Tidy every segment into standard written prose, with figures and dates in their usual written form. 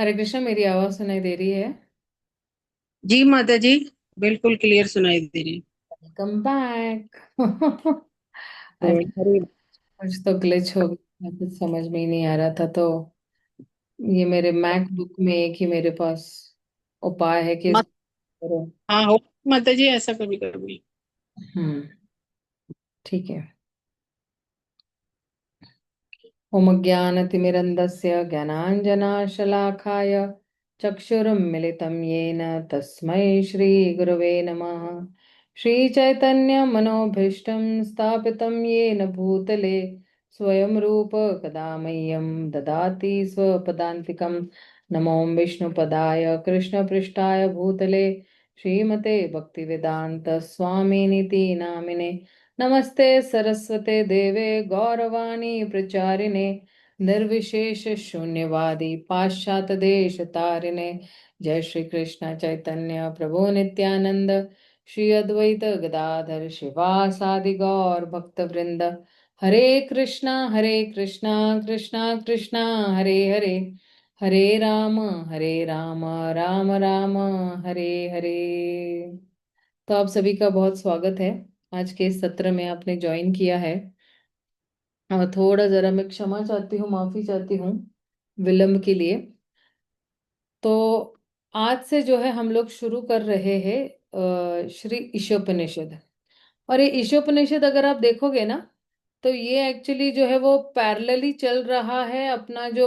हरे कृष्ण। मेरी आवाज सुनाई दे रही है? जी माता जी। बिल्कुल क्लियर सुनाई दे रही वेलकम बैक। है। आज अरे कुछ तो ग्लिच हो गया, कुछ समझ में ही नहीं आ रहा था। तो ये मेरे मैकबुक में एक ही मेरे पास उपाय है कि मत इसको करो। हाँ हो माता जी, ऐसा कभी कभी। हम्म। ठीक है। ओम ज्ञानतिमिरन्धस्य ज्ञानाञ्जनाशलाखाय चक्षुरुन्मिलितं येन तस्मै श्रीगुरवे नमः। श्रीचैतन्यमनोभीष्टं स्थापितं येन भूतले स्वयं रूप कदा मह्यं ददाति स्वपदान्तिकं। नमो विष्णुपदाय कृष्णपृष्ठाय भूतले श्रीमते भक्तिवेदान्त स्वामिनिति नामिने। नमस्ते सरस्वते देवे गौरवाणी प्रचारिणे निर्विशेष शून्यवादी पाश्चात देश तारिणे। जय श्री कृष्ण चैतन्य प्रभु नित्यानंद श्री अद्वैत गदाधर शिवासादि गौर भक्त वृंद। हरे कृष्णा कृष्णा कृष्णा हरे हरे, हरे राम राम राम हरे हरे। तो आप सभी का बहुत स्वागत है। आज के इस सत्र में आपने ज्वाइन किया है। और थोड़ा जरा मैं क्षमा चाहती हूँ, माफी चाहती हूँ विलंब के लिए। तो आज से जो है हम लोग शुरू कर रहे हैं श्री ईशोपनिषद। और ये ईशोपनिषद अगर आप देखोगे ना, तो ये एक्चुअली जो है वो पैरेलली चल रहा है अपना जो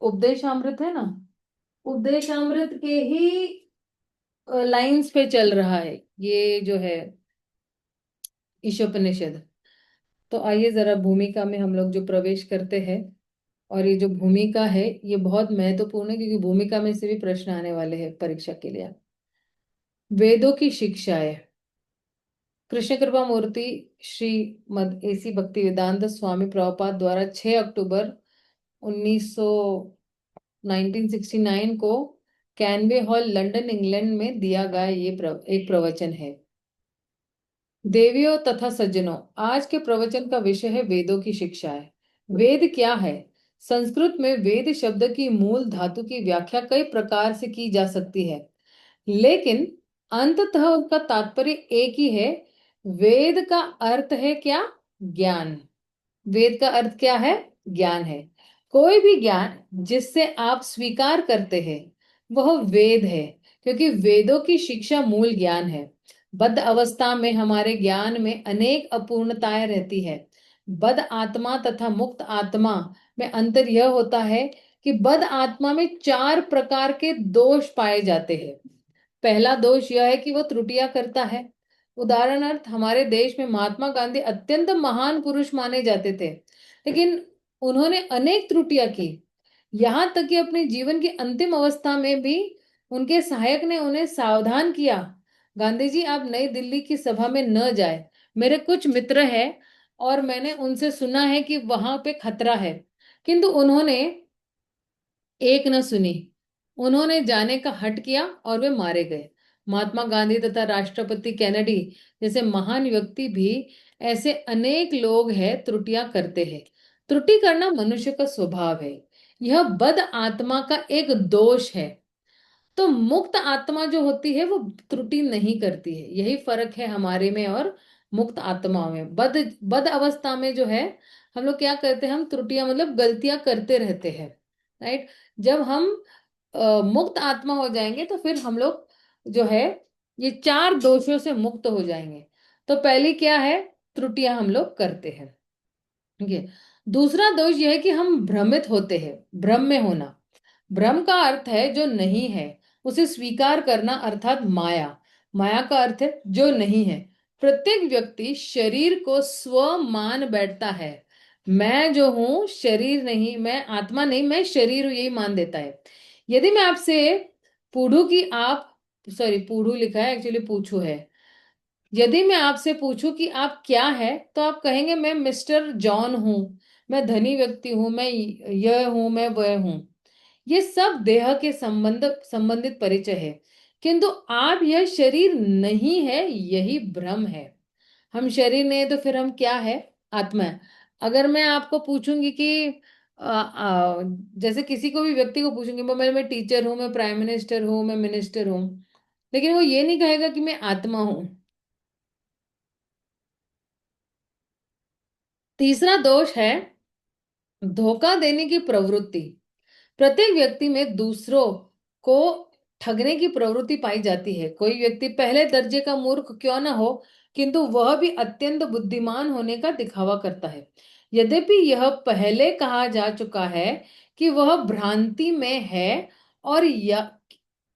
उपदेशामृत है ना, उपदेशामृत के ही लाइंस पे चल रहा है ये जो है ईशोपनिषद। तो आइए जरा भूमिका में हम लोग जो प्रवेश करते हैं। और ये जो भूमिका है ये बहुत महत्वपूर्ण है, क्योंकि भूमिका में से भी प्रश्न आने वाले हैं परीक्षा के लिए। वेदों की शिक्षाएं। कृष्ण कृपा मूर्ति श्री मद एसी भक्ति वेदांत स्वामी प्रभुपाद द्वारा 6 अक्टूबर 1900 1969 को कैनवे हॉल लंदन इंग्लैंड में दिया गया ये एक प्रवचन है। देवियों तथा सज्जनों, आज के प्रवचन का विषय है वेदों की शिक्षाएं। वेद क्या है? संस्कृत में वेद शब्द की मूल धातु की व्याख्या कई प्रकार से की जा सकती है, लेकिन अंततः उसका तात्पर्य एक ही है। वेद का अर्थ है क्या? ज्ञान। वेद का अर्थ क्या है? ज्ञान है। कोई भी ज्ञान जिससे आप स्वीकार करते हैं वह वेद है, क्योंकि वेदों की शिक्षा मूल ज्ञान है। बद्ध अवस्था में हमारे ज्ञान में अनेक अपूर्णताएं रहती है। बद्ध आत्मा तथा मुक्त आत्मा में अंतर यह होता है कि बद्ध आत्मा में 4 प्रकार के दोष पाए जाते हैं। पहला दोष यह है कि वो त्रुटियां करता है। उदाहरणार्थ, हमारे देश में महात्मा गांधी अत्यंत महान पुरुष माने जाते थे, लेकिन उन्होंने अनेक त्रुटियां की। यहाँ तक कि अपने जीवन की अंतिम अवस्था में भी उनके सहायक ने उन्हें सावधान किया, गांधी जी आप नई दिल्ली की सभा में न जाए। मेरे कुछ मित्र हैं और मैंने उनसे सुना है कि वहां पे खतरा है, किंतु उन्होंने एक न सुनी। उन्होंने जाने का हट किया और वे मारे गए। महात्मा गांधी तथा राष्ट्रपति केनेडी जैसे महान व्यक्ति भी, ऐसे अनेक लोग हैं, त्रुटियां करते हैं। त्रुटि करना मनुष्य का स्वभाव है। यह बद आत्मा का एक दोष है। तो मुक्त आत्मा जो होती है वो त्रुटि नहीं करती है। यही फर्क है हमारे में और मुक्त आत्मा में। बद बद अवस्था में जो है हम लोग क्या करते हैं, हम त्रुटियां मतलब गलतियां करते रहते हैं। राइट। जब हम मुक्त आत्मा हो जाएंगे तो फिर हम लोग जो है ये 4 दोषों से मुक्त हो जाएंगे। तो पहली क्या है? त्रुटियां हम लोग करते हैं। ठीक है। दूसरा दोष यह है कि हम भ्रमित होते हैं। भ्रम में होना। भ्रम का अर्थ है जो नहीं है उसे स्वीकार करना, अर्थात माया। माया का अर्थ है जो नहीं है। प्रत्येक व्यक्ति शरीर को स्व मान बैठता है। मैं जो हूं शरीर नहीं, मैं आत्मा नहीं, मैं शरीर हूं, यही मान देता है। यदि मैं आपसे पूछूं कि आप, सॉरी पूछू लिखा है एक्चुअली पूछू है। यदि मैं आपसे पूछूं कि आप क्या है, तो आप कहेंगे मैं मिस्टर जॉन हूं, मैं धनी व्यक्ति हूं, मैं यह हूं, मैं वह हूं। ये सब देह के संबंधित परिचय है, किंतु आप यह शरीर नहीं है, यही भ्रम है। हम शरीर नहीं है तो फिर हम क्या है? आत्मा है। अगर मैं आपको पूछूंगी कि जैसे किसी को भी व्यक्ति को पूछूंगी, मैं टीचर हूँ, मैं प्राइम मिनिस्टर हूँ, मैं मिनिस्टर हूँ, लेकिन वो ये नहीं कहेगा कि मैं आत्मा हूँ। तीसरा दोष है धोखा देने की प्रवृत्ति। प्रत्येक व्यक्ति में दूसरों को ठगने की प्रवृत्ति पाई जाती है। कोई व्यक्ति पहले दर्जे का मूर्ख क्यों ना हो, किंतु वह भी अत्यंत बुद्धिमान होने का दिखावा करता है। यद्यपि यह पहले कहा जा चुका है कि वह भ्रांति में है, और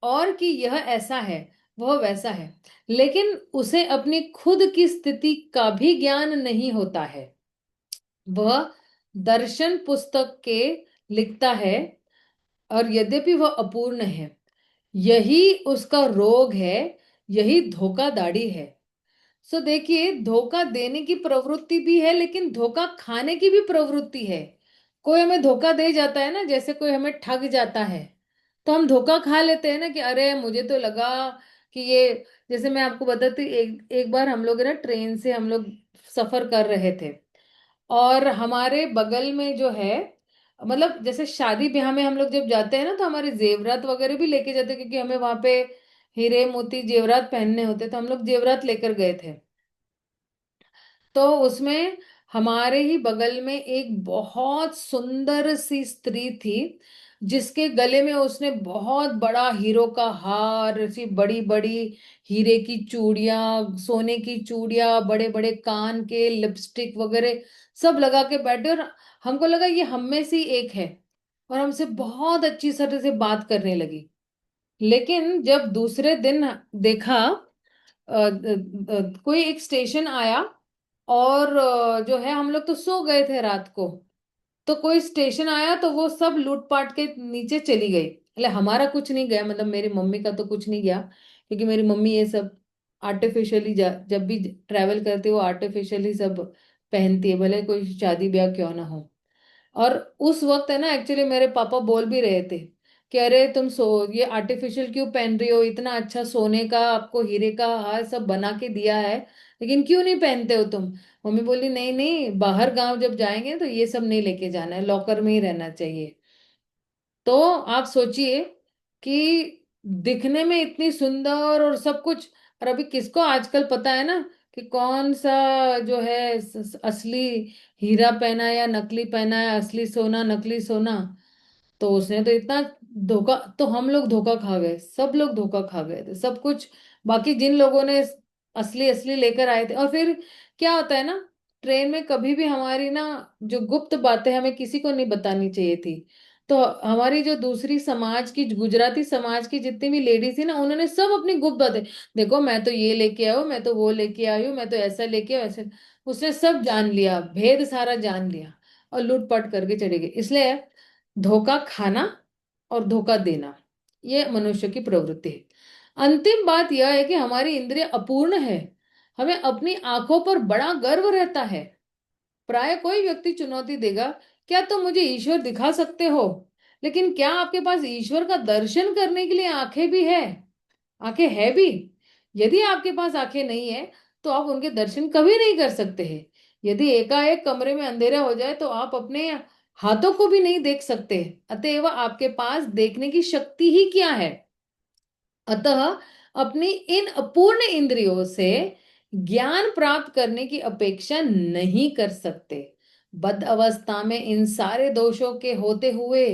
और कि यह ऐसा है, वह वैसा है, लेकिन उसे अपनी खुद की स्थिति का भी ज्ञान नहीं होता है। वह दर्शन पुस्तक के लिखता है, और यद्यपि वह अपूर्ण है। यही उसका रोग है, यही धोखाधड़ी है। सो देखिए, धोखा देने की प्रवृत्ति भी है, लेकिन धोखा खाने की भी प्रवृत्ति है। कोई हमें धोखा दे जाता है ना, जैसे कोई हमें ठग जाता है, तो हम धोखा खा लेते हैं ना कि अरे मुझे तो लगा कि ये, जैसे मैं आपको बताती हूँ, एक एक बार हम लोग ना ट्रेन से हम लोग सफर कर रहे थे, और हमारे बगल में जो है, मतलब जैसे शादी ब्याह में हम लोग जब जाते हैं ना, तो हमारे जेवरात वगैरह भी लेके जाते हैं, क्योंकि हमें वहां पे हीरे मोती जेवरात पहनने होते, तो हम लोग जेवरात लेकर गए थे। तो उसमें हमारे ही बगल में एक बहुत सुंदर सी स्त्री थी, जिसके गले में उसने बहुत बड़ा हीरो का हार, ऐसी बड़ी बड़ी हीरे की चूड़ियां, सोने की चूड़ियां, बड़े बड़े कान के लिपस्टिक वगैरह सब लगा के बैठे, और हमको लगा ये हम में से ही एक है, और हमसे बहुत अच्छी तरह से बात करने लगी। लेकिन जब दूसरे दिन देखा, कोई एक स्टेशन आया, और जो है हम लोग तो सो गए थे रात को, तो कोई स्टेशन आया तो वो सब लूटपाट के नीचे चली गई। એટલે हमारा कुछ नहीं गया, मतलब मेरी मम्मी का तो कुछ नहीं गया, क्योंकि मेरी मम्मी ये सब आर्टिफिशियली जब भी ट्रैवल करती है वो आर्टिफिशियली सब पहनती है, भले कोई शादी ब्याह क्यों ना हो। और उस वक्त है ना, एक्चुअली मेरे पापा बोल भी रहे थे कि अरे तुम ये आर्टिफिशियल क्यों पहन रही हो, इतना अच्छा सोने का आपको हीरे का हार सब बना के दिया है, लेकिन क्यों नहीं पहनते हो तुम। मम्मी बोली नहीं नहीं, बाहर गांव जब जाएंगे तो ये सब नहीं लेके जाना है, लॉकर में ही रहना चाहिए। तो आप सोचिए कि दिखने में इतनी सुंदर और सब कुछ, और अभी किसको आजकल पता है ना कि कौन सा जो है असली हीरा पहना है या नकली पहना है, असली सोना नकली सोना। तो उसने तो इतना धोखा, तो हम लोग धोखा खा गए, सब लोग धोखा खा गए थे सब कुछ। बाकी जिन लोगों ने असली असली लेकर आए थे, और फिर क्या होता है ना, ट्रेन में कभी भी हमारी ना जो गुप्त बातें हमें किसी को नहीं बतानी चाहिए थी। तो हमारी जो दूसरी समाज की, गुजराती समाज की जितनी भी लेडीज थी ना, उन्होंने सब अपनी गुप्त बातें, देखो मैं तो ये लेके आया हूँ, मैं तो वो लेके आई हूँ, मैं तो ऐसा लेके आया ऐसे, उसने सब जान लिया, भेद सारा जान लिया, और लूटपाट करके चले गए। इसलिए धोखा खाना और धोखा देना, ये मनुष्य की प्रवृत्ति है। अंतिम बात यह है कि हमारी इंद्रिय अपूर्ण है। हमें अपनी आंखों पर बड़ा गर्व रहता है। प्राय कोई व्यक्ति चुनौती देगा, क्या तुम मुझे ईश्वर दिखा सकते हो, लेकिन क्या आपके पास ईश्वर का दर्शन करने के लिए आंखें भी है, आंखें है भी। यदि आपके पास आंखें नहीं है, तो आप उनके दर्शन कभी नहीं कर सकते हैं। यदि एकाएक कमरे में अंधेरा हो जाए तो आप अपने हाथों को भी नहीं देख सकते, अतएव आपके पास देखने की शक्ति ही क्या है। अतः अपनी इन अपूर्ण इंद्रियों से ज्ञान प्राप्त करने की अपेक्षा नहीं कर सकते। बद्ध अवस्था में इन सारे दोषों के होते हुए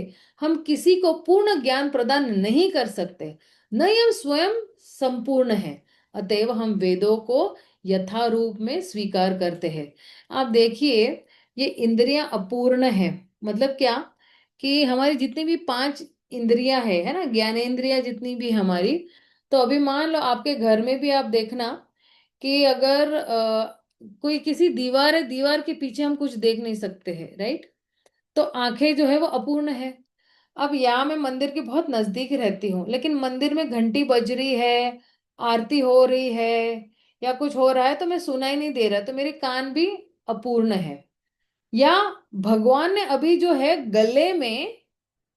हम किसी को पूर्ण ज्ञान प्रदान नहीं कर सकते, न ही हम स्वयं संपूर्ण हैं। अतएव हम वेदों को यथारूप में स्वीकार करते हैं। आप देखिए, ये इंद्रियां अपूर्ण है, मतलब क्या, कि हमारी जितनी भी पांच इंद्रियां है ना, ज्ञानेंद्रियां जितनी भी हमारी, तो अभी मान लो आपके घर में भी आप देखना कि अगर कोई किसी दीवार है, दीवार के पीछे हम कुछ देख नहीं सकते हैं, राइट। तो आंखें जो है वो अपूर्ण है। अब यहाँ मैं मंदिर के बहुत नजदीक रहती हूँ, लेकिन मंदिर में घंटी बज रही है, आरती हो रही है, या कुछ हो रहा है, तो मैं सुनाई नहीं दे रहा, तो मेरे कान भी अपूर्ण है। या भगवान ने अभी जो है गले में,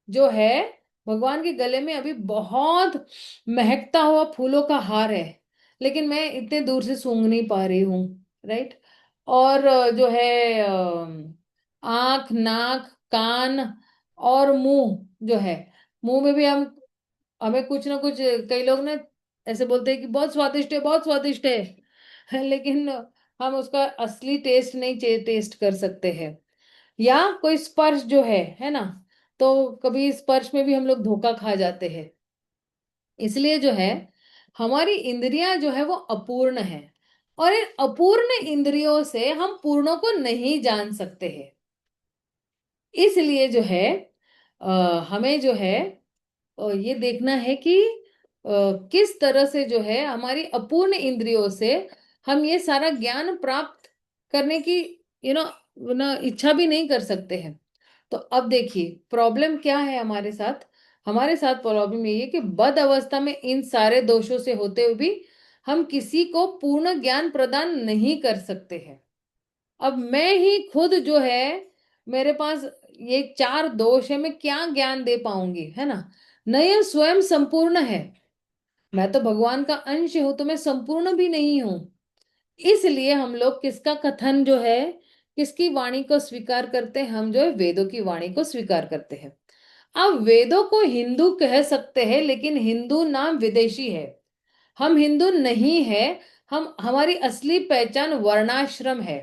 जो है भगवान के गले में अभी बहुत महकता हुआ फूलों का हार है, लेकिन मैं इतने दूर से सूंघ नहीं पा रही हूँ, राइट। और जो है आंख नाक कान और मुंह जो है, मुंह में भी हम हमें कुछ ना कुछ, कई लोग ना ऐसे बोलते हैं कि बहुत स्वादिष्ट है, बहुत स्वादिष्ट है, लेकिन हम उसका असली टेस्ट नहीं टेस्ट कर सकते हैं। या कोई स्पर्श जो है ना, तो कभी स्पर्श में भी हम लोग धोखा खा जाते हैं। इसलिए जो है, हमारी इंद्रियां जो है वो अपूर्ण है, और इन अपूर्ण इंद्रियों से हम पूर्णों को नहीं जान सकते हैं। इसलिए जो है हमें जो है ये देखना है कि किस तरह से जो है हमारी अपूर्ण इंद्रियों से हम ये सारा ज्ञान प्राप्त करने की यू नो ना इच्छा भी नहीं कर सकते हैं। तो अब देखिए प्रॉब्लम क्या है हमारे साथ। हमारे साथ प्रॉब्लम ये है कि बद अवस्था में इन सारे दोषों से होते हुए भी हम किसी को पूर्ण ज्ञान प्रदान नहीं कर सकते हैं। अब मैं ही खुद जो है, मेरे पास ये चार दोष है, मैं क्या ज्ञान दे पाऊंगी, है ना। न यह स्वयं संपूर्ण है, मैं तो भगवान का अंश हूं, तो मैं संपूर्ण भी नहीं हूं। इसलिए हम लोग किसका कथन जो है, किसकी वाणी को स्वीकार करते हैं, हम जो है वेदों की वाणी को स्वीकार करते हैं। अब वेदों को हिंदू कह सकते हैं, लेकिन हिंदू नाम विदेशी है, हम हिंदू नहीं है। हम हमारी असली पहचान वर्णाश्रम है।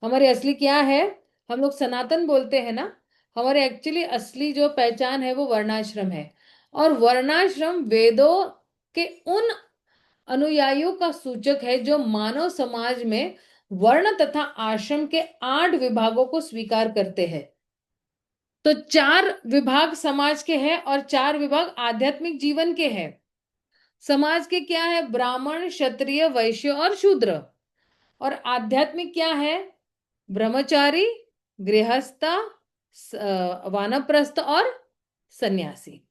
हमारी असली क्या है, हम लोग सनातन बोलते हैं ना, हमारे एक्चुअली असली जो पहचान है वो वर्णाश्रम है। और वर्णाश्रम वेदों के उन अनुयायियों का सूचक है जो मानव समाज में वर्ण तथा आश्रम के 8 विभागों को स्वीकार करते हैं। तो 4 विभाग समाज के हैं और 4 विभाग आध्यात्मिक जीवन के हैं। समाज के क्या है, ब्राह्मण, क्षत्रिय, वैश्य और शूद्र। और आध्यात्मिक क्या है, ब्रह्मचारी, गृहस्था, वानप्रस्थ और सन्यासी।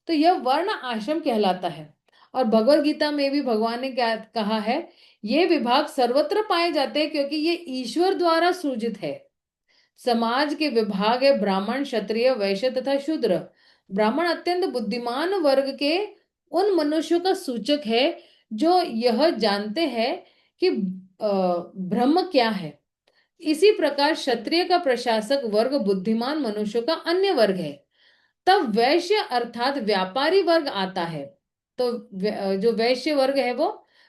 तो यह वर्ण आश्रम कहलाता है। और भगवत गीता में भी भगवान ने क्या कहा है, ये विभाग सर्वत्र पाए जाते हैं क्योंकि ये ईश्वर द्वारा सृजित है। समाज के विभाग है ब्राह्मण, क्षत्रिय, वैश्य तथा शूद्र। ब्राह्मण अत्यंत बुद्धिमान वर्ग के उन मनुष्यों का सूचक है जो यह जानते हैं कि ब्रह्म क्या है। इसी प्रकार क्षत्रिय का प्रशासक वर्ग बुद्धिमान मनुष्यों का अन्य वर्ग है। तब वैश्य अर्थात व्यापारी वर्ग आता है। तो जो वैश्य वर्ग है वो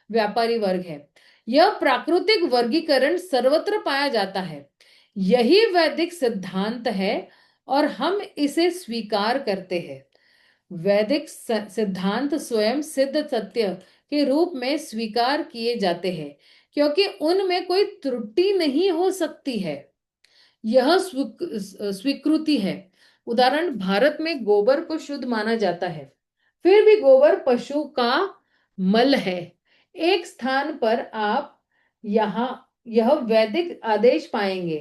व्यापारी वर्ग है। यह प्राकृतिक वर्गीकरण सर्वत्र पाया जाता है। यही वैदिक सिद्धांत है और हम इसे स्वीकार करते हैं। वैदिक सिद्धांत स्वयं सिद्ध सत्य के रूप में स्वीकार किए जाते हैं क्योंकि उनमें कोई त्रुटि नहीं हो सकती है। यह स्वीकृति है। उदाहरण, भारत में गोबर को शुद्ध माना जाता है, फिर भी गोबर पशु का मल है। एक स्थान पर आप यहाँ यह वैदिक आदेश पाएंगे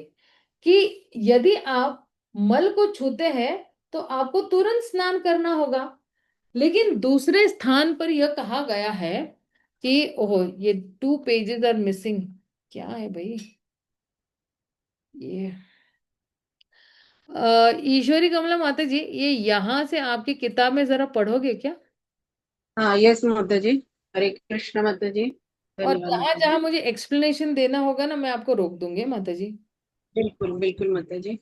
कि यदि आप मल को छूते हैं तो आपको तुरंत स्नान करना होगा। लेकिन दूसरे स्थान पर यह कहा गया है कि ओह, ये 2 पेजेस आर मिसिंग। क्या है भाई ये, ईश्वरी कमला माता जी, ये यहाँ से आपकी किताब में जरा पढ़ोगे क्या। हाँ, यस माता जी। हरे कृष्ण माता जी। और धन्यवाद जहां माता जहां जी। मुझे एक्सप्लेनेशन देना होगा ना, मैं आपको रोक दूंगी माता जी। बिल्कुल बिल्कुल माता जी।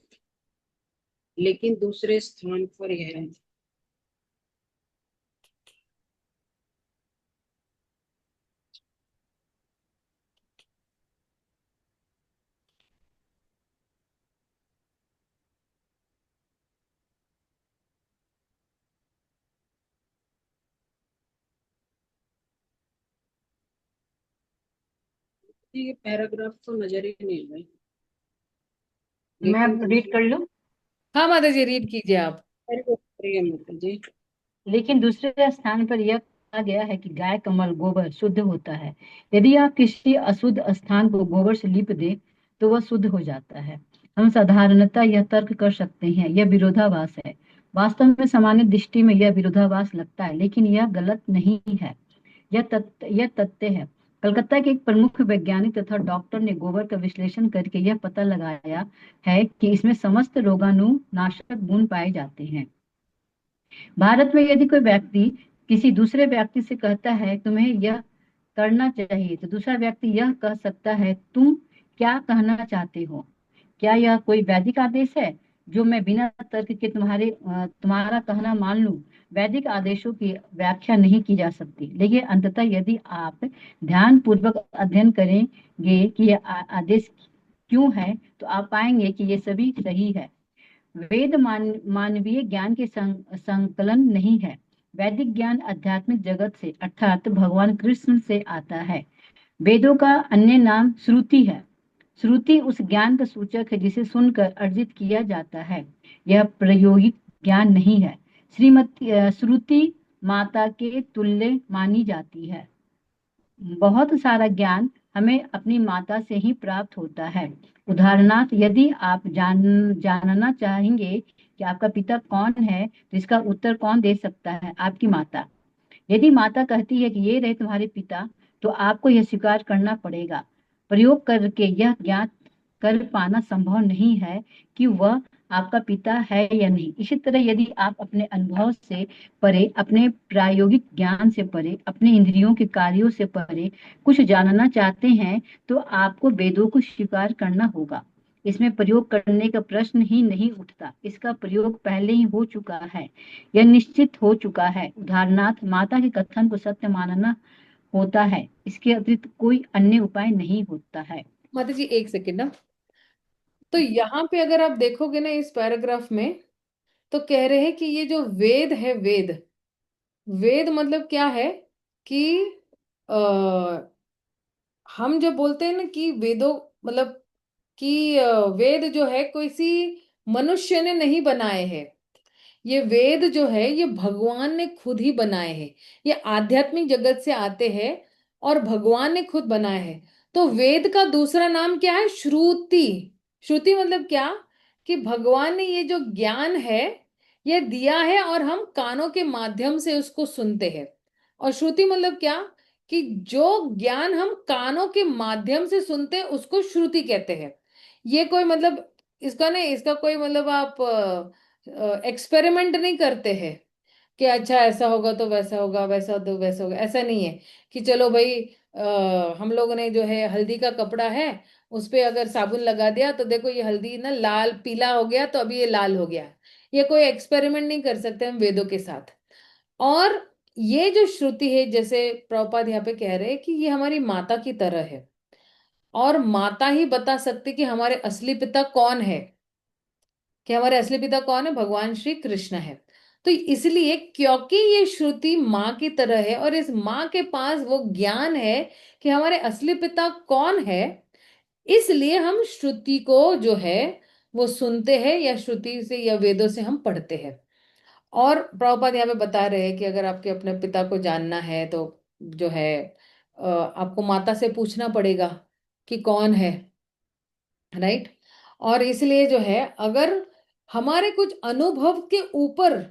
लेकिन दूसरे स्थान पर यह है। ये पैराग्राफ तो नजर ही नहीं आ रहा है। मैं लेकिन रीड कर लूं। हाँ माता जी, रीड कीजिए आप। दूसरे माता जी। लेकिन दूसरे स्थान पर यह कहा गया है कि गाय का मल गोबर शुद्ध होता है। यदि आप किसी अशुद्ध स्थान को गोबर से लीप दे तो वह शुद्ध हो जाता है। हम साधारणतः यह तर्क कर सकते हैं यह विरोधाभास है। वास्तव में सामान्य दृष्टि में यह विरोधाभास लगता है, लेकिन यह गलत नहीं है। यह तथ्य है। कलकत्ता के एक प्रमुख वैज्ञानिक तथा डॉक्टर ने गोबर का विश्लेषण करके यह पता लगाया है कि इसमें समस्त रोगाणुनाशक गुण पाए जाते हैं। भारत में यदि कोई व्यक्ति किसी दूसरे व्यक्ति से कहता है तुम्हें यह करना चाहिए, तो दूसरा व्यक्ति यह कह सकता है तुम क्या कहना चाहते हो। क्या यह कोई वैदिक आदेश है? जो मैं बिना तर्क के तुम्हारा कहना मान लूं। वैदिक आदेशों की व्याख्या नहीं की जा सकती, लेकिन अंततः यदि आप ध्यान पूर्वक अध्ययन करेंगे कि ये आदेश क्यों है, तो आप पाएंगे कि ये सभी सही है। वेद मानवीय ज्ञान के संकलन नहीं है। वैदिक ज्ञान आध्यात्मिक जगत से अर्थात भगवान कृष्ण से आता है। वेदों का अन्य नाम श्रुति है। श्रुति उस ज्ञान का सूचक है जिसे सुनकर अर्जित किया जाता है। यह प्रायोगिक ज्ञान नहीं है। श्रुति माता के तुल्य मानी जाती है। बहुत सारा ज्ञान हमें अपनी माता से ही प्राप्त होता है। उदाहरणार्थ, यदि आप जानना चाहेंगे कि आपका पिता कौन है, तो इसका उत्तर कौन दे सकता है? आपकी माता। यदि माता कहती है कि ये रहे तुम्हारे पिता, तो आपको यह स्वीकार करना पड़ेगा। प्रयोग करके यह ज्ञात कर पाना संभव नहीं है कि वह आपका पिता है या नहीं। इसी तरह यदि आप अपने अनुभव से परे, अपने प्रायोगिक ज्ञान से परे, अपने इंद्रियों के कार्यों से परे कुछ जानना चाहते हैं, तो आपको वेदों को स्वीकार करना होगा। इसमें प्रयोग करने का प्रश्न ही नहीं उठता। इसका प्रयोग पहले ही हो चुका है, यह निश्चित हो चुका है। उदाहरणार्थ, माता के कथन को सत्य मानना होता है। इसके अतिरिक्त कोई अन्य उपाय नहीं होता है। माता जी एक सेकेंड ना। तो यहाँ पे अगर आप देखोगे ना इस पैराग्राफ में, तो कह रहे हैं कि ये जो वेद है, वेद वेद मतलब क्या है कि आ, हम जब बोलते हैं ना कि वेदों मतलब कि वेद जो है कोई सी मनुष्य ने नहीं बनाए हैं। ये वेद जो है ये भगवान ने खुद ही बनाए हैं। ये आध्यात्मिक जगत से आते हैं और भगवान ने खुद बनाए हैं। तो वेद का दूसरा नाम क्या है? श्रुति। श्रुति मतलब क्या? कि भगवान ने ये जो ज्ञान है ये दिया है और हम कानों के माध्यम से उसको सुनते हैं। और श्रुति मतलब क्या? कि जो ज्ञान हम कानों के माध्यम से सुनते हैं उसको श्रुति कहते हैं। ये कोई मतलब इसका नहीं, इसका कोई मतलब आप एक्सपेरिमेंट नहीं करते हैं कि अच्छा ऐसा होगा तो वैसा होगा, वैसा तो वैसा होगा। ऐसा नहीं है कि चलो भाई हम लोगों ने जो है हल्दी का कपड़ा है, उस पे अगर साबुन लगा दिया तो देखो ये हल्दी ना लाल पीला हो गया तो अभी ये लाल हो गया। ये कोई एक्सपेरिमेंट नहीं कर सकते हम वेदों के साथ। और ये जो श्रुति है, जैसे प्रभुपाद यहाँ पे कह रहे हैं कि ये हमारी माता की तरह है और माता ही बता सकती कि हमारे असली पिता कौन है। कि हमारे असली पिता कौन है? भगवान श्री कृष्ण है। तो इसलिए क्योंकि ये श्रुति माँ की तरह है और इस माँ के पास वो ज्ञान है कि हमारे असली पिता कौन है, इसलिए हम श्रुति को जो है वो सुनते हैं या श्रुति से या वेदों से हम पढ़ते हैं। और प्रभुपाद यहाँ पे बता रहे हैं कि अगर आपके अपने पिता को जानना है तो जो है आपको माता से पूछना पड़ेगा कि कौन है, राइट। और इसलिए जो है अगर हमारे कुछ अनुभव के ऊपर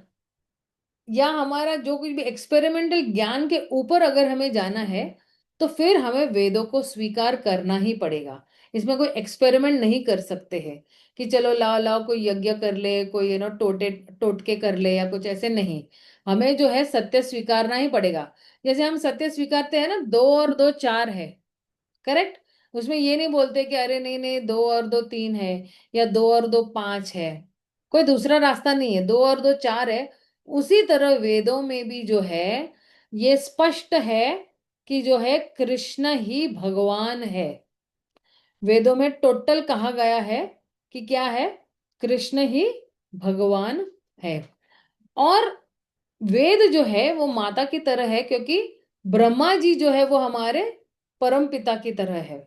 या हमारा जो कुछ भी एक्सपेरिमेंटल ज्ञान के ऊपर अगर हमें जाना है, तो फिर हमें वेदों को स्वीकार करना ही पड़ेगा। इसमें कोई एक्सपेरिमेंट नहीं कर सकते हैं कि चलो लाओ लाओ कोई यज्ञ कर ले, कोई टोटके कर ले या कुछ ऐसे नहीं। हमें जो है सत्य स्वीकारना ही पड़ेगा। जैसे हम सत्य स्वीकारते हैं ना, 2 और 2 4 है, करेक्ट। उसमें ये नहीं बोलते कि अरे नहीं नहीं 2 और 2 3 है या 2 और 2 5 है। कोई दूसरा रास्ता नहीं है, 2 और 2 4 है। उसी तरह वेदों में भी जो है ये स्पष्ट है कि जो है कृष्ण ही भगवान है। वेदों में टोटल कहा गया है कि क्या है? कृष्ण ही भगवान है। और वेद जो है वो माता की तरह है, क्योंकि ब्रह्मा जी जो है वो हमारे परम पिता की तरह है।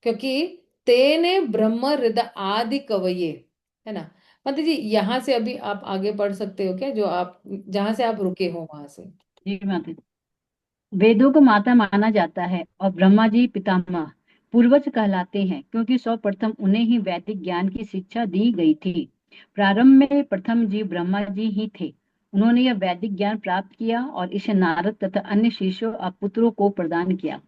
क्योंकि तेने ब्रह्म हृदय आदि कवये, है ना। मतलब जी यहाँ से अभी आप आगे पढ़ सकते हो क्या, जो आप जहां से आप रुके हो वहां से। जी माता जी। वेदों को माता माना जाता है और ब्रह्मा जी पितामह पूर्वज कहलाते हैं, क्योंकि सर्वप्रथम उन्हें ही वैदिक ज्ञान की शिक्षा दी गई थी। प्रारंभ में प्रथम जीव ब्रह्मा जी ही थे। उन्होंने यह वैदिक ज्ञान प्राप्त किया और इसे नारद तथा अन्य शिष्यों और पुत्रों को प्रदान किया,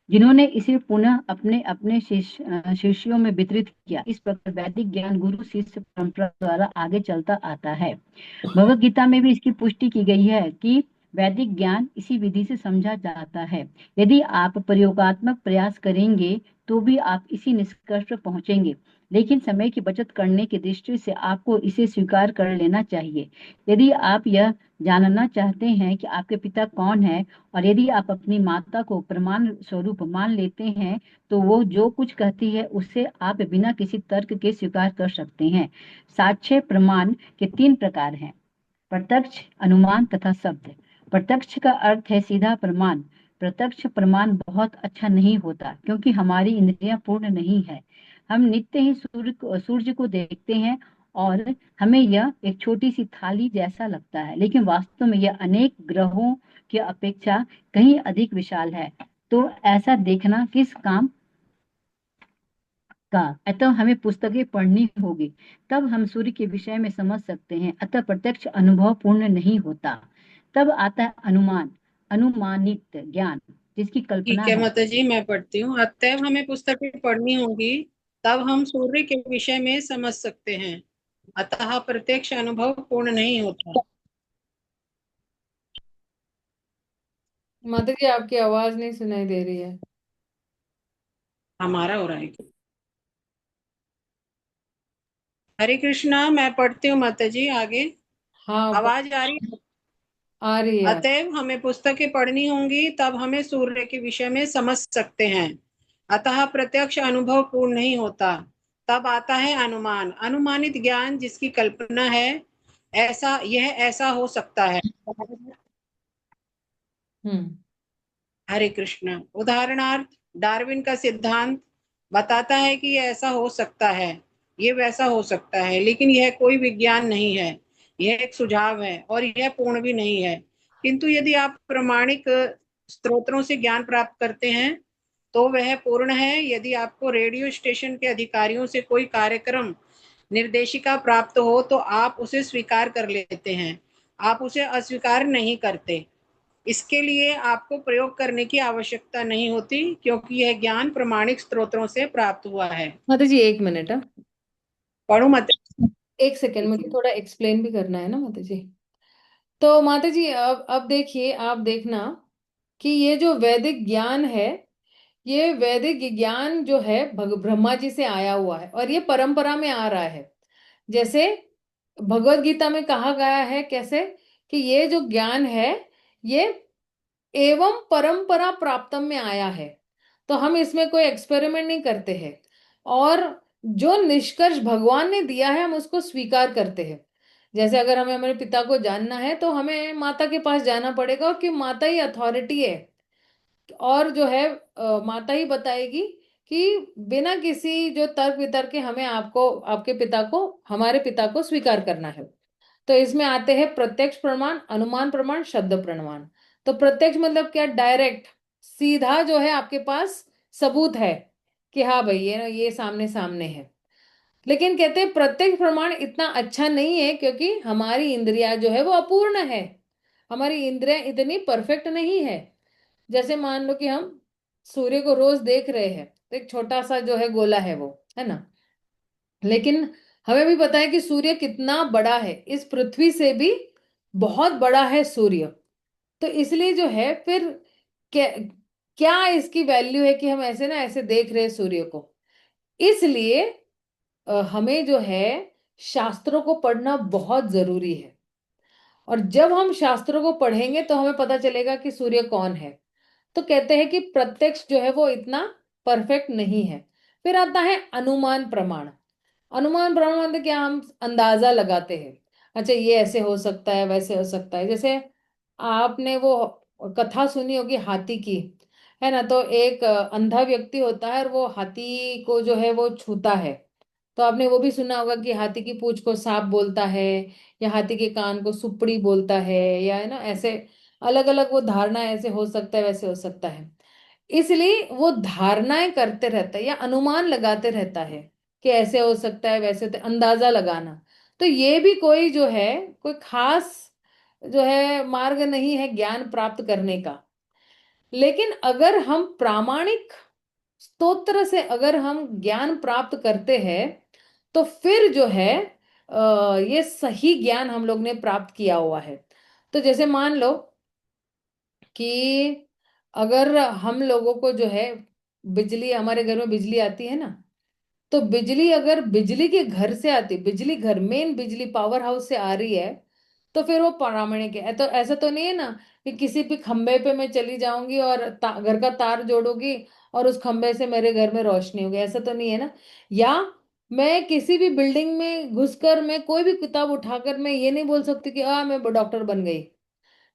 जिन्होंने इसे पुनः अपने अपने शिष्यों में वितरित किया। इस प्रकार वैदिक ज्ञान गुरु शिष्य परंपरा द्वारा आगे चलता आता है। भगवत गीता में भी इसकी पुष्टि की गई है कि वैदिक ज्ञान इसी विधि से समझा जाता है। यदि आप प्रयोगात्मक प्रयास करेंगे तो भी आप इसी निष्कर्ष पर पहुंचेंगे, लेकिन समय की बचत करने की दृष्टि से आपको इसे स्वीकार कर लेना चाहिए। यदि आप यह जानना चाहते हैं कि आपके पिता कौन है और यदि आप अपनी माता को प्रमाण स्वरूप मान लेते हैं, तो वो जो कुछ कहती है उसे आप बिना किसी तर्क के स्वीकार कर सकते हैं। साक्ष्य प्रमाण के 3 प्रकार हैं: प्रत्यक्ष, अनुमान तथा शब्द। प्रत्यक्ष का अर्थ है सीधा प्रमाण। प्रत्यक्ष प्रमाण बहुत अच्छा नहीं होता क्योंकि हमारी इंद्रियां पूर्ण नहीं है। हम नित्य ही सूर्य को देखते हैं और हमें यह एक छोटी सी थाली जैसा लगता है, लेकिन वास्तव में यह अनेक ग्रहों की अपेक्षा कहीं अधिक विशाल है। तो ऐसा देखना किस काम का? अतः हमें पुस्तकें पढ़नी होगी, तब हम सूर्य के विषय में समझ सकते हैं। अतः प्रत्यक्ष अनुभव पूर्ण नहीं होता। तब आता है अनुमान, अनुमानित ज्ञान, जिसकी कल्पना ठीक है है। माता जी, मैं पढ़ती हूँ। अतएव हमें पुस्तकें पढ़नी होंगी, तब हम सूर्य के विषय में समझ सकते हैं। अतः प्रत्यक्ष अनुभव पूर्ण नहीं होता। माता जी आपकी आवाज नहीं सुनाई दे रही है। हमारा हो रहा है। हरे कृष्णा, मैं पढ़ती हूँ माता जी आगे। हाँ, आवाज आ रही है? आ रही है। अतएव हमें पुस्तकें पढ़नी होंगी, तब हमें सूर्य के विषय में समझ सकते हैं। अतः प्रत्यक्ष अनुभव पूर्ण नहीं होता। तब आता है अनुमान, अनुमानित ज्ञान, जिसकी कल्पना है। ऐसा हो सकता है। हम्म। हरे कृष्ण। उदाहरणार्थ, डार्विन का सिद्धांत बताता है कि यह ऐसा हो सकता है, ये वैसा हो सकता है, लेकिन यह कोई विज्ञान नहीं है। यह एक सुझाव है और यह पूर्ण भी नहीं है। किंतु यदि आप प्रमाणिक स्रोतों से ज्ञान प्राप्त करते हैं तो वह पूर्ण है। यदि आपको रेडियो स्टेशन के अधिकारियों से कोई कार्यक्रम निर्देशिका प्राप्त हो तो आप उसे स्वीकार कर लेते हैं, आप उसे अस्वीकार नहीं करते। इसके लिए आपको प्रयोग करने की आवश्यकता नहीं होती, क्योंकि यह ज्ञान प्रमाणिक स्रोतों से प्राप्त हुआ है। माता जी एक मिनट। हाँ, पढ़ो मत। एक सेकेंड, मुझे थोड़ा एक्सप्लेन भी करना है ना माता जी। तो माता जी अब देखिए, आप देखना कि ये जो वैदिक ज्ञान है, ये वैदिक ज्ञान जो है ब्रह्मा जी से आया हुआ है और ये परंपरा में आ रहा है। जैसे भगवत गीता में कहा गया है कैसे, कि ये जो ज्ञान है ये एवं परंपरा प्राप्तम में आया है। तो हम इसमें कोई एक्सपेरिमेंट नहीं करते हैं, और जो निष्कर्ष भगवान ने दिया है हम उसको स्वीकार करते हैं। जैसे अगर हमें हमारे पिता को जानना है तो हमें माता के पास जाना पड़ेगा, क्योंकि माता ही अथॉरिटी है। और जो है माता ही बताएगी कि बिना किसी जो तर्क वितर्क के हमें आपको, आपके पिता को, हमारे पिता को स्वीकार करना है। तो इसमें आते हैं प्रत्यक्ष प्रमाण, अनुमान प्रमाण, शब्द प्रमाण। तो प्रत्यक्ष मतलब क्या? डायरेक्ट, सीधा जो है आपके पास सबूत है कि हाँ भाई ये सामने सामने है। लेकिन कहते हैं प्रत्यक्ष प्रमाण इतना अच्छा नहीं है, क्योंकि हमारी इंद्रिया जो है वो अपूर्ण है। हमारी इंद्रिया इतनी परफेक्ट नहीं है। जैसे मान लो कि हम सूर्य को रोज देख रहे हैं, तो एक छोटा सा जो है गोला है वो, है ना। लेकिन हमें भी पता है कि सूर्य कितना बड़ा है, इस पृथ्वी से भी बहुत बड़ा है सूर्य। तो इसलिए जो है फिर क्या, क्या इसकी वैल्यू है कि हम ऐसे ना ऐसे देख रहे हैं सूर्य को। इसलिए हमें जो है शास्त्रों को पढ़ना बहुत जरूरी है। और जब हम शास्त्रों को पढ़ेंगे तो हमें पता चलेगा कि सूर्य कौन है। तो कहते हैं कि प्रत्यक्ष जो है वो इतना परफेक्ट नहीं है। फिर आता है अनुमान प्रमाण। अनुमान प्रमाण मतलब क्या? हम अंदाजा लगाते हैं, अच्छा ये ऐसे हो सकता है, वैसे हो सकता है। जैसे आपने वो कथा सुनी होगी हाथी की, है ना। तो एक अंधा व्यक्ति होता है और वो हाथी को जो है वो छूता है। तो आपने वो भी सुना होगा कि हाथी की पूंछ को सांप बोलता है, या हाथी के कान को सुपड़ी बोलता है, या है ना ऐसे अलग अलग वो धारणा, ऐसे हो सकता है, वैसे हो सकता है। इसलिए वो धारणाएं करते रहता है या अनुमान लगाते रहता है कि ऐसे हो सकता है, वैसे होता है, अंदाजा लगाना। तो ये भी कोई जो है, कोई खास जो है मार्ग नहीं है ज्ञान प्राप्त करने का। लेकिन अगर हम प्रामाणिक स्तोत्र से अगर हम ज्ञान प्राप्त करते हैं, तो फिर जो है ये सही ज्ञान हम लोग ने प्राप्त किया हुआ है। तो जैसे मान लो कि अगर हम लोगों को जो है बिजली, हमारे घर में बिजली आती है ना, तो बिजली अगर बिजली के घर से आती, बिजली घर, मेन बिजली पावर हाउस से आ रही है, तो फिर वो प्रामाणिक है। तो ऐसा तो नहीं है ना कि किसी भी खंबे पे मैं चली जाऊंगी और घर का तार जोड़ूंगी और उस खंबे से मेरे घर में रोशनी होगी, ऐसा तो नहीं है ना। या मैं किसी भी बिल्डिंग में घुसकर मैं कोई भी किताब उठाकर मैं ये नहीं बोल सकती कि मैं डॉक्टर बन गई।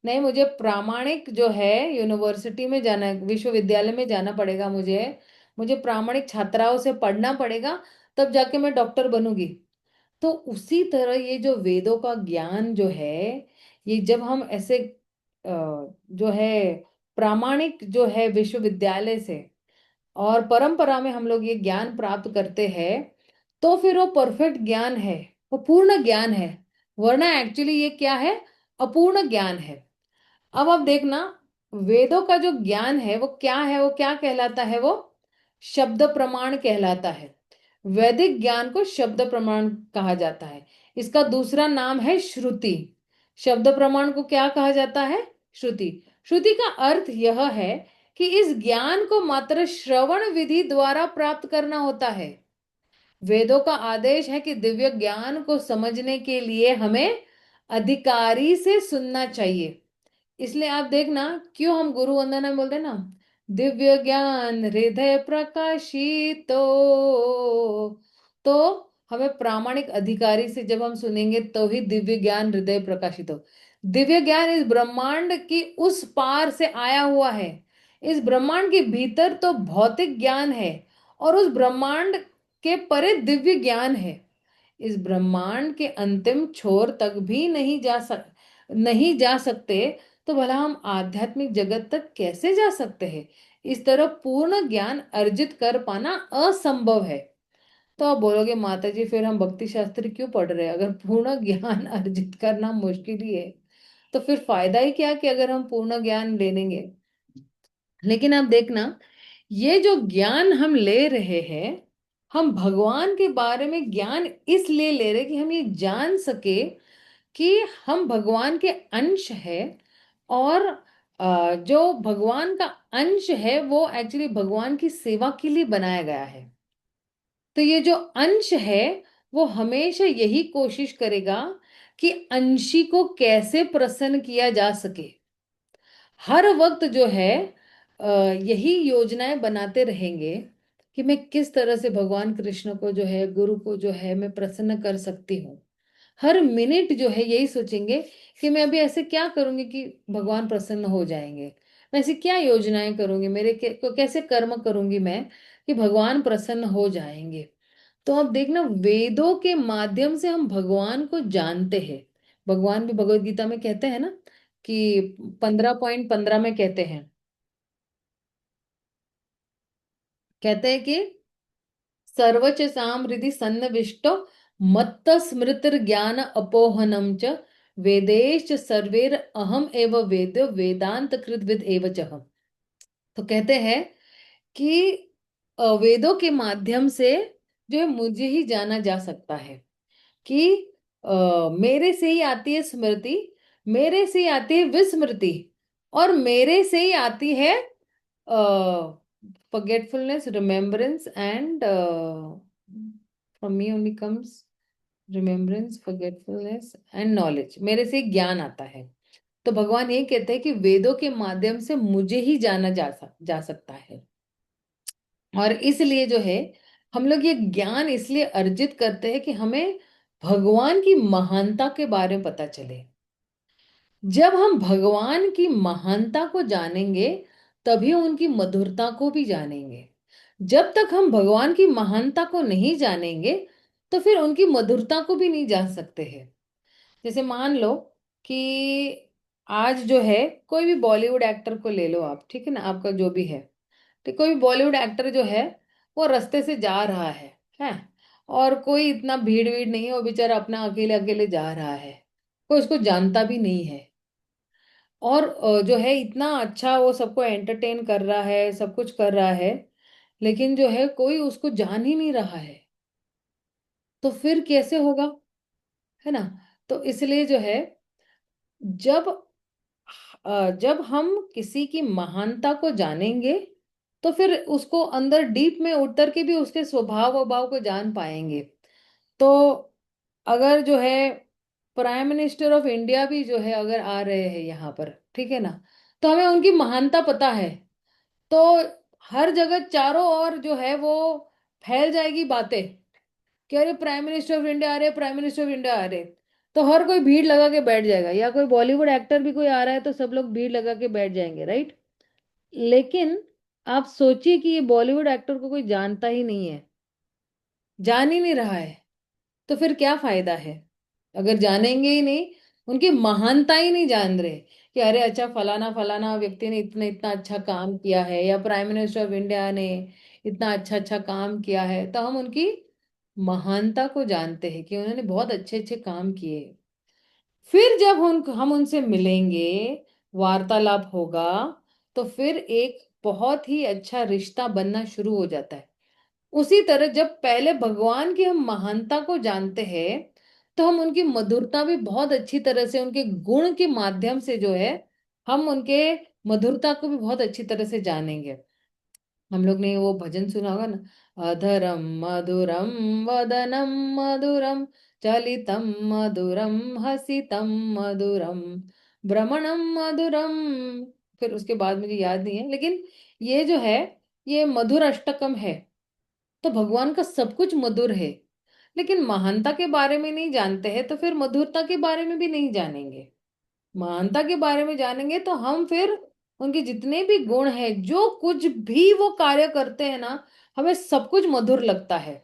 नहीं, मुझे प्रामाणिक जो है यूनिवर्सिटी में जाना है, विश्वविद्यालय में जाना पड़ेगा, मुझे मुझे प्रामाणिक छात्राओं से पढ़ना पड़ेगा, तब जाके मैं डॉक्टर बनूंगी। तो उसी तरह ये जो वेदों का ज्ञान जो है, ये जब हम ऐसे जो है प्रामाणिक जो है विश्वविद्यालय से और परंपरा में हम लोग ये ज्ञान प्राप्त करते हैं, तो फिर वो परफेक्ट ज्ञान है, वो पूर्ण ज्ञान है। वरना एक्चुअली ये क्या है? अपूर्ण ज्ञान है। अब आप देखना, वेदों का जो ज्ञान है वो क्या है, वो क्या कहलाता है? वो शब्द प्रमाण कहलाता है। वैदिक ज्ञान को शब्द प्रमाण कहा जाता है। इसका दूसरा नाम है श्रुति। शब्द प्रमाण को क्या कहा जाता है? श्रुति। श्रुति का अर्थ यह है कि इस ज्ञान को मात्र श्रवण विधि द्वारा प्राप्त करना होता है। वेदों का आदेश है कि दिव्य ज्ञान को समझने के लिए हमें अधिकारी से सुनना चाहिए। इसलिए आप देखना, क्यों हम गुरु वंदना में बोलते हैं ना, दिव्य ज्ञान हृदय प्रकाशितो। तो हमें प्रामाणिक अधिकारी से जब हम सुनेंगे तो ही दिव्य ज्ञान हृदय प्रकाशित हो। दिव्य ज्ञान इस ब्रह्मांड की उस पार से आया हुआ है। इस ब्रह्मांड के भीतर तो भौतिक ज्ञान है और उस ब्रह्मांड के परे दिव्य ज्ञान है। इस ब्रह्मांड के अंतिम छोर तक भी नहीं जा सकते, तो भला हम आध्यात्मिक जगत तक कैसे जा सकते हैं? इस तरह पूर्ण ज्ञान अर्जित कर पाना असंभव है। तो आप बोलोगे माता जी फिर हम भक्ति शास्त्र क्यों पढ़ रहे हैं अगर पूर्ण ज्ञान अर्जित करना मुश्किल ही है? तो फिर फायदा ही क्या कि अगर हम पूर्ण ज्ञान ले लेंगे। लेकिन आप देखना, ये जो ज्ञान हम ले रहे हैं, हम भगवान के बारे में ज्ञान इसलिए ले रहे हैं कि हम ये जान सके कि हम भगवान के अंश है। और जो भगवान का अंश है वो एक्चुअली भगवान की सेवा के लिए बनाया गया है। तो ये जो अंश है वो हमेशा यही कोशिश करेगा कि अंशी को कैसे प्रसन्न किया जा सके। हर वक्त जो है यही योजनाएं बनाते रहेंगे कि मैं किस तरह से भगवान कृष्ण को जो है, गुरु को जो है, मैं प्रसन्न कर सकती हूँ। हर मिनट जो है यही सोचेंगे कि मैं अभी ऐसे क्या करूंगी कि भगवान प्रसन्न हो जाएंगे। मैं ऐसी क्या योजनाएं करूंगी, कैसे कर्म करूंगी मैं कि भगवान प्रसन्न हो जाएंगे। तो अब देखना, वेदों के माध्यम से हम भगवान को जानते हैं। भगवान भी भगवत गीता में कहते हैं ना कि 15.15 में कहते हैं, कहते हैं कि सर्वच सामृद्धि सन्निविष्टो मत्त स्मृतिर ज्ञान अपोहनम च वेदेश सर्वेर अहम एव वेद्यो वेदांत कृतविद एव च। तो कहते हैं कि वेदों के माध्यम से जो है मुझे ही जाना जा सकता है कि मेरे से ही आती है स्मृति, मेरे से ही आती है विस्मृति, और मेरे से ही आती है forgetfulness, remembrance, and from me only comes remembrance, forgetfulness and knowledge। मेरे से ज्ञान आता है। तो भगवान ये कहते हैं कि वेदों के माध्यम से मुझे ही जाना जा सकता है। और इसलिए जो है हम लोग ये ज्ञान इसलिए अर्जित करते हैं कि हमें भगवान की महानता के बारे में पता चले। जब हम भगवान की महानता को जानेंगे तभी उनकी मधुरता को भी जानेंगे। जब तक हम भगवान की महानता को नहीं जानेंगे तो फिर उनकी मधुरता को भी नहीं जान सकते हैं। जैसे मान लो कि आज जो है कोई भी बॉलीवुड एक्टर को ले लो आप, ठीक है ना, आपका जो भी है, तो कोई भी बॉलीवुड एक्टर जो है वो रास्ते से जा रहा है, और कोई इतना भीड़ भीड़ नहीं है, वो बेचारा अपना अकेले अकेले जा रहा है, कोई उसको जानता भी नहीं है, और जो है इतना अच्छा वो सबको एंटरटेन कर रहा है, सब कुछ कर रहा है, लेकिन जो है कोई उसको जान ही नहीं रहा है। तो फिर कैसे होगा, है ना? तो इसलिए जो है जब जब हम किसी की महानता को जानेंगे तो फिर उसको अंदर डीप में उतर के भी उसके स्वभाव वभाव को जान पाएंगे। तो अगर जो है प्राइम मिनिस्टर ऑफ इंडिया भी जो है अगर आ रहे हैं यहाँ पर, ठीक है ना, तो हमें उनकी महानता पता है। तो हर जगह चारों ओर जो है वो फैल जाएगी बातें कि अरे प्राइम मिनिस्टर ऑफ इंडिया आ रहे, प्राइम मिनिस्टर ऑफ इंडिया आ रहे। तो हर कोई भीड़ लगा के बैठ जाएगा, या कोई बॉलीवुड एक्टर भी कोई आ रहा है तो सब लोग भीड़ लगा के बैठ जाएंगे, राइट। लेकिन आप सोचिए कि ये बॉलीवुड एक्टर को कोई जानता ही नहीं है, जान ही नहीं रहा है, तो फिर क्या फायदा है अगर जानेंगे ही नहीं, उनकी महानता ही नहीं जान रहे कि अरे अच्छा फलाना फलाना व्यक्ति ने इतना इतना अच्छा काम किया है, या प्राइम मिनिस्टर ऑफ इंडिया ने इतना अच्छा अच्छा काम किया है, तो हम उनकी महानता को जानते हैं कि उन्होंने बहुत अच्छे अच्छे काम किए। फिर जब हम उनसे मिलेंगे, वार्तालाप होगा, तो फिर एक बहुत ही अच्छा रिश्ता बनना शुरू हो जाता है। उसी तरह जब पहले भगवान की हम महानता को जानते हैं, तो हम उनकी मधुरता भी बहुत अच्छी तरह से, उनके गुण के माध्यम से जो है हम उनके मधुरता को भी बहुत अच्छी तरह से जानेंगे। हम लोग ने वो भजन सुना होगा ना, अधरम मधुरम वदनम मधुरम चलितम मधुरम हसितम मधुरम भ्रमणम मधुरम। फिर उसके बाद मुझे याद नहीं है, लेकिन ये जो है ये मधुर अष्टकम है। तो भगवान का सब कुछ मधुर है, लेकिन महानता के बारे में नहीं जानते हैं, तो फिर मधुरता के बारे में भी नहीं जानेंगे। महानता के बारे में जानेंगे तो हम फिर उनके जितने भी गुण हैं, जो कुछ भी वो कार्य करते हैं ना, हमें सब कुछ मधुर लगता है।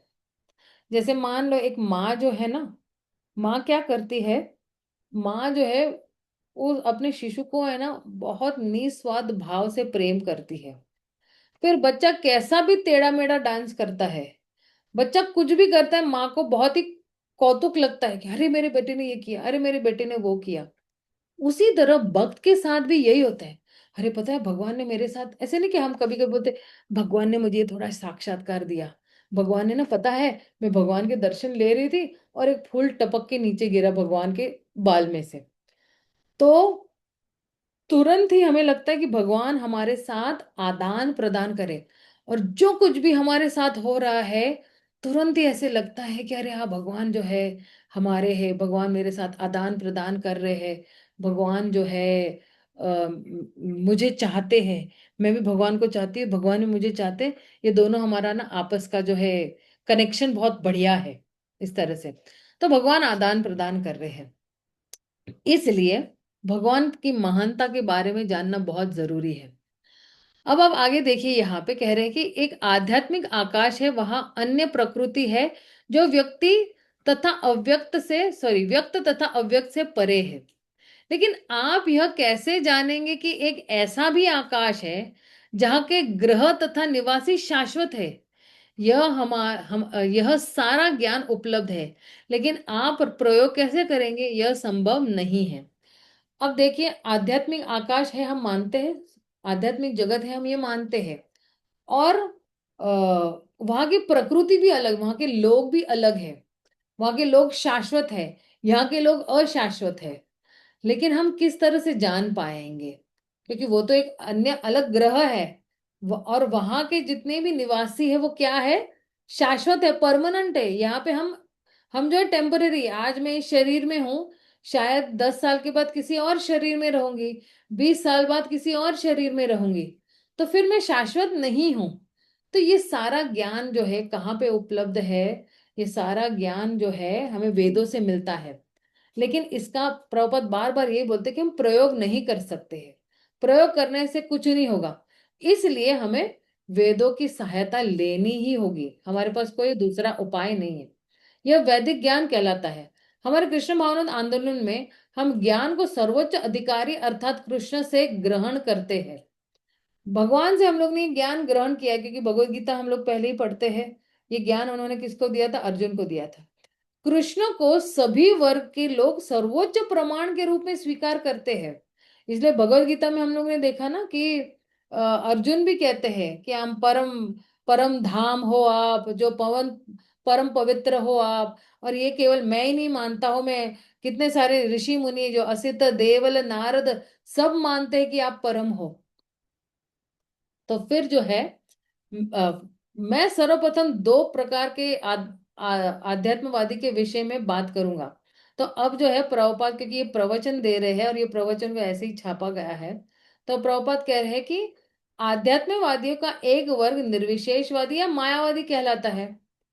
जैसे मान लो एक माँ जो है ना, माँ क्या करती है, माँ जो है वो अपने शिशु को है ना बहुत निस्वार्थ भाव से प्रेम करती है। फिर बच्चा कैसा भी टेढ़ा मेढ़ा डांस करता है, बच्चा कुछ भी करता है, माँ को बहुत ही कौतुक लगता है कि अरे मेरे बेटे ने ये किया, अरे मेरे बेटे ने वो किया। उसी तरह भक्त के साथ भी यही होता है। अरे पता है भगवान ने मेरे साथ, ऐसे नहीं कि हम कभी कभी बोलते भगवान ने मुझे थोड़ा साक्षात्कार दिया, भगवान ने ना, पता है मैं भगवान के दर्शन ले रही थी और एक फूल टपक के नीचे गिरा भगवान के बाल में से। तो तुरंत ही हमें लगता है कि भगवान हमारे साथ आदान प्रदान करे, और जो कुछ भी हमारे साथ हो रहा है तुरंत ही ऐसे लगता है कि अरे हाँ भगवान जो है हमारे है, भगवान मेरे साथ आदान प्रदान कर रहे हैं, भगवान जो है मुझे चाहते हैं, मैं भी भगवान को चाहती हूँ, भगवान भी मुझे चाहते हैं। ये दोनों हमारा ना आपस का जो है कनेक्शन बहुत बढ़िया है, इस तरह से। तो भगवान आदान प्रदान कर रहे हैं, इसलिए भगवान की महानता के बारे में जानना बहुत जरूरी है। अब आप आगे देखिए, यहाँ पे कह रहे हैं कि एक आध्यात्मिक आकाश है, वहां अन्य प्रकृति है जो व्यक्त तथा अव्यक्त से परे है। लेकिन आप यह कैसे जानेंगे कि एक ऐसा भी आकाश है जहाँ के ग्रह तथा निवासी शाश्वत है। यह सारा ज्ञान उपलब्ध है, लेकिन आप प्रयोग कैसे करेंगे, यह संभव नहीं है। अब देखिए, आध्यात्मिक आकाश है हम मानते हैं, आध्यात्मिक जगत है हम ये मानते हैं, और वहां की प्रकृति भी अलग, वहां के लोग भी अलग है। वहां के लोग शाश्वत है, यहाँ के लोग अशाश्वत है। लेकिन हम किस तरह से जान पाएंगे, क्योंकि वो तो एक अन्य अलग ग्रह है, और वहां के जितने भी निवासी है वो क्या है, शाश्वत है, परमानेंट है। यहाँ पे हम जो है टेम्पररी, आज मैं इस शरीर में हूँ, शायद 10 साल के बाद किसी और शरीर में रहूंगी, 20 साल बाद किसी और शरीर में रहूंगी, तो फिर मैं शाश्वत नहीं हूँ। तो ये सारा ज्ञान जो है कहाँ पे उपलब्ध है, ये सारा ज्ञान जो है हमें वेदों से मिलता है। लेकिन इसका प्रभुपाद बार बार ये बोलते कि हम प्रयोग नहीं कर सकते हैं, प्रयोग करने से कुछ नहीं होगा, इसलिए हमें वेदों की सहायता लेनी ही होगी, हमारे पास कोई दूसरा उपाय नहीं है। यह वैदिक ज्ञान कहलाता है। हमारे कृष्ण भावनामृत आंदोलन में हम ज्ञान को सर्वोच्च अधिकारी अर्थात कृष्ण से ग्रहण करते हैं। भगवान से हम लोग ने ये ज्ञान ग्रहण किया है, क्योंकि भगवत गीता हम लोग पहले ही पढ़ते हैं। ये ज्ञान उन्होंने किसको दिया था, अर्जुन को दिया था। कृष्ण को सभी वर्ग के लोग सर्वोच्च प्रमाण के रूप में स्वीकार करते हैं। इसलिए भगवत गीता में हम लोग ने देखा ना कि अर्जुन भी कहते हैं कि हम परम परम धाम हो आप, जो पवन परम पवित्र हो आप। और ये केवल मैं ही नहीं मानता हूं, मैं कितने सारे ऋषि मुनि जो असित देवल नारद सब मानते हैं कि आप परम हो। तो फिर जो है मैं सर्वप्रथम दो प्रकार के आध्यात्मवादी के विषय में बात करूंगा। तो अब जो है प्रभुपाद, क्योंकि ये प्रवचन दे रहे हैं और ये प्रवचन को ऐसे ही छापा गया है, तो प्रभुपाद कह रहे हैं कि आध्यात्मवादियों का एक वर्ग निर्विशेषवादी या मायावादी कहलाता है।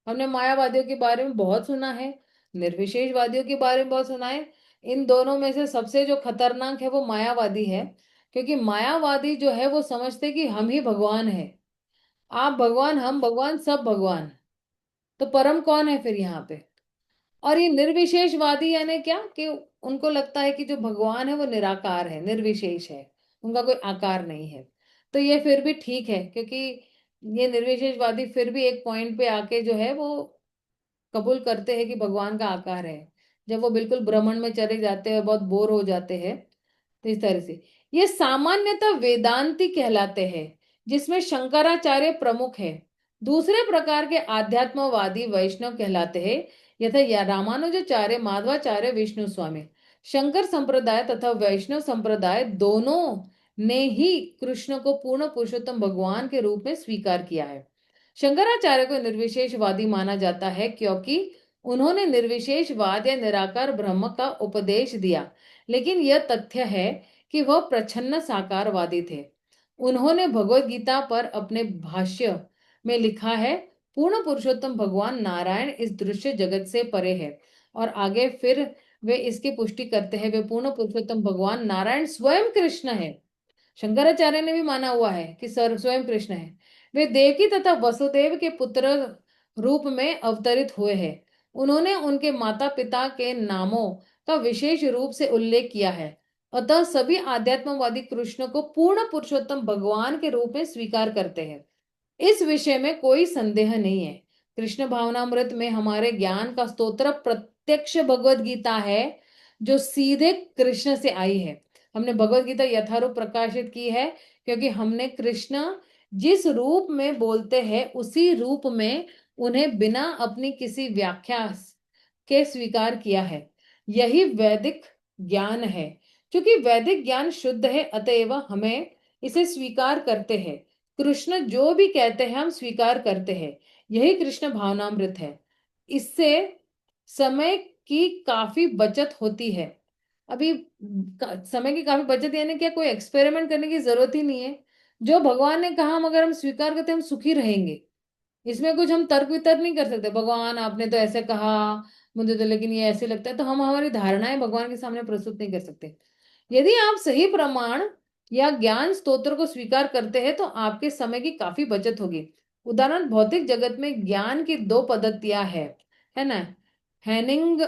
हमने मायावादियों के बारे में बहुत सुना है, निर्विशेषवादियों के बारे में बहुत सुना है। इन दोनों में से सबसे जो खतरनाक है वो मायावादी है, क्योंकि मायावादी जो है वो समझते कि हम ही भगवान है। आप भगवान, हम भगवान, सब भगवान। तो परम कौन है फिर यहाँ पे? और ये निर्विशेषवादी यानी क्या, कि उनको लगता है कि जो भगवान है वो निराकार है, निर्विशेष है, उनका कोई आकार नहीं है। तो ये फिर भी ठीक है, क्योंकि ये निर्विशेषवादी फिर भी एक पॉइंट पे आके जो है वो कबूल करते हैं कि भगवान का आकार है। जब वो बिल्कुल ब्रह्मांड में चले जाते हैं, बहुत बोर हो जाते हैं, तो इस तरह से ये सामान्यतः वेदांती कहलाते हैं, जिसमें शंकराचार्य प्रमुख है। दूसरे प्रकार के आध्यात्मवादी वैष्णव कहलाते हैं, यथा या रामानुजाचार्य, माधवाचार्य, विष्णु स्वामी। शंकर संप्रदाय तथा वैष्णव संप्रदाय दोनों ने ही कृष्ण को पूर्ण पुरुषोत्तम भगवान के रूप में स्वीकार किया है। शंकराचार्य को निर्विशेषवादी माना जाता है, क्योंकि उन्होंने निर्विशेषवाद या निराकार ब्रह्म का उपदेश दिया, लेकिन यह तथ्य है कि वह प्रछन्न साकारवादी थे। उन्होंने भगवत गीता पर अपने भाष्य में लिखा है, पूर्ण पुरुषोत्तम भगवान नारायण इस दृश्य जगत से परे है। और आगे फिर वे इसकी पुष्टि करते हैं, वे पूर्ण पुरुषोत्तम भगवान नारायण स्वयं कृष्ण है। शंकराचार्य ने भी माना हुआ है कि सर स्वयं कृष्ण है। वे देवकी तथा वसुदेव के पुत्र रूप में अवतरित हुए हैं। उन्होंने उनके माता पिता के नामों का विशेष रूप से उल्लेख किया है। अतः सभी आध्यात्मवादी कृष्ण को पूर्ण पुरुषोत्तम भगवान के रूप में स्वीकार करते हैं। इस विषय में कोई संदेह नहीं है। कृष्ण भावनामृत में हमारे ज्ञान का स्तोत्र प्रत्यक्ष भगवत गीता है, जो सीधे कृष्ण से आई है। हमने भगवत गीता यथारूप प्रकाशित की है, क्योंकि हमने कृष्ण जिस रूप में बोलते हैं उसी रूप में उन्हें बिना अपनी किसी व्याख्या के स्वीकार किया है। यही वैदिक ज्ञान है। क्योंकि वैदिक ज्ञान शुद्ध है, अतएव हमें इसे स्वीकार करते हैं। कृष्ण जो भी कहते हैं हम स्वीकार करते हैं। यही कृष्ण भावनामृत है। इससे समय की काफी बचत होती है। अभी समय की काफी बचत यानी क्या, कोई एक्सपेरिमेंट करने की जरूरत ही नहीं है। जो भगवान ने कहा हम अगर हम स्वीकार करते हैं, हम सुखी रहेंगे। इसमें कुछ हम तर्क वितर्क नहीं कर सकते, भगवान आपने तो ऐसे कहा, मुझे तो लेकिन ये ऐसे लगता है, तो हम हमारी धारणाएं भगवान के सामने प्रस्तुत नहीं कर सकते। यदि आप सही प्रमाण या ज्ञान स्तोत्र को स्वीकार करते हैं तो आपके समय की काफी बचत होगी। उदाहरण, भौतिक जगत में ज्ञान की दो पद्धतियां है ना, हैनिंग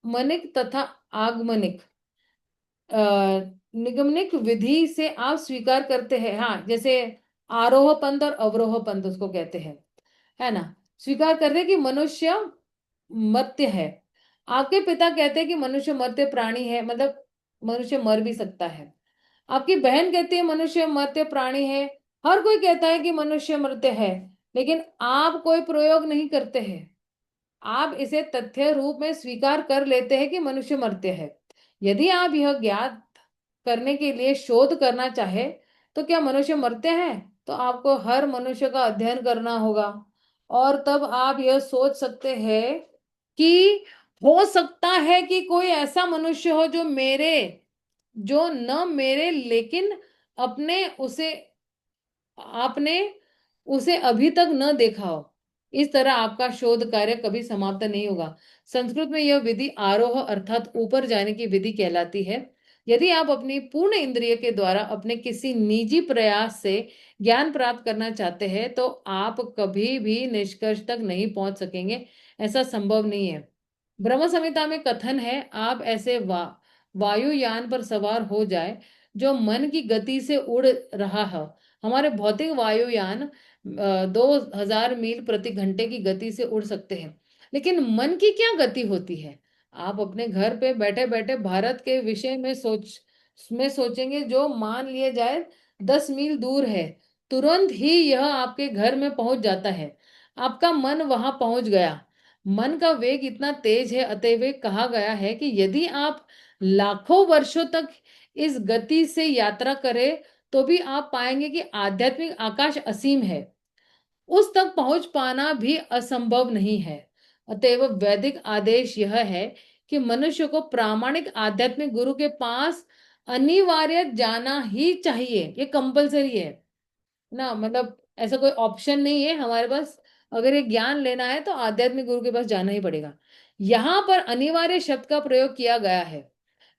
मनिक तथा आगमनिक। निगमनिक विधि से आप स्वीकार करते हैं, हाँ, जैसे आरोह पंथ और अवरोह पंथ उसको कहते हैं, है ना। स्वीकार करते हैं कि मनुष्य मर्त्य है। आपके पिता कहते हैं कि मनुष्य मर्त्य प्राणी है, मतलब मनुष्य मर भी सकता है। आपकी बहन कहती है मनुष्य मर्त्य प्राणी है। हर कोई कहता है कि मनुष्य मर्त्य है, लेकिन आप कोई प्रयोग नहीं करते हैं। आप इसे तथ्य रूप में स्वीकार कर लेते हैं कि मनुष्य मर्त्य है। यदि आप यह ज्ञात करने के लिए शोध करना चाहे तो क्या मनुष्य मरते हैं, तो आपको हर मनुष्य का अध्ययन करना होगा। और तब आप यह सोच सकते हैं कि हो सकता है कि कोई ऐसा मनुष्य हो जो न मेरे लेकिन अपने उसे आपने उसे अभी तक न देखा हो। इस तरह आपका शोध कार्य कभी समाप्त नहीं होगा। संस्कृत में यह विधि आरोह अर्थात ऊपर जाने की विधि कहलाती है। यदि आप अपनी पूर्ण इंद्रिय के द्वारा अपने किसी निजी प्रयास से ज्ञान प्राप्त करना चाहते हैं तो आप कभी भी निष्कर्ष तक नहीं पहुंच सकेंगे। ऐसा संभव नहीं है। ब्रह्म संहिता में कथन है, आप ऐसे वायुयान पर सवार हो जाए जो मन की गति से उड़ रहा है। हमारे भौतिक वायुयान 2000 मील प्रति घंटे की गति से उड़ सकते हैं, लेकिन मन की क्या गति होती है? आप अपने घर पे बैठे बैठे भारत के विषय में सोचेंगे, जो मान लिया जाए 10 मील दूर है, तुरंत ही यह आपके घर में पहुंच जाता है। आपका मन वहां पहुंच गया। मन का वेग इतना तेज है, अतएव कहा गया है कि यदि आप लाखों वर्षों तक इस गति से यात्रा करें तो भी आप पाएंगे कि आध्यात्मिक आकाश असीम है। उस तक पहुंच पाना भी असंभव नहीं है। अतएव वैदिक आदेश यह है कि मनुष्य को प्रामाणिक आध्यात्मिक गुरु के पास अनिवार्य जाना ही चाहिए। ये कंपलसरी है ना, मतलब ऐसा कोई ऑप्शन नहीं है हमारे पास। अगर ये ज्ञान लेना है तो आध्यात्मिक गुरु के पास जाना ही पड़ेगा। यहाँ पर अनिवार्य शब्द का प्रयोग किया गया है।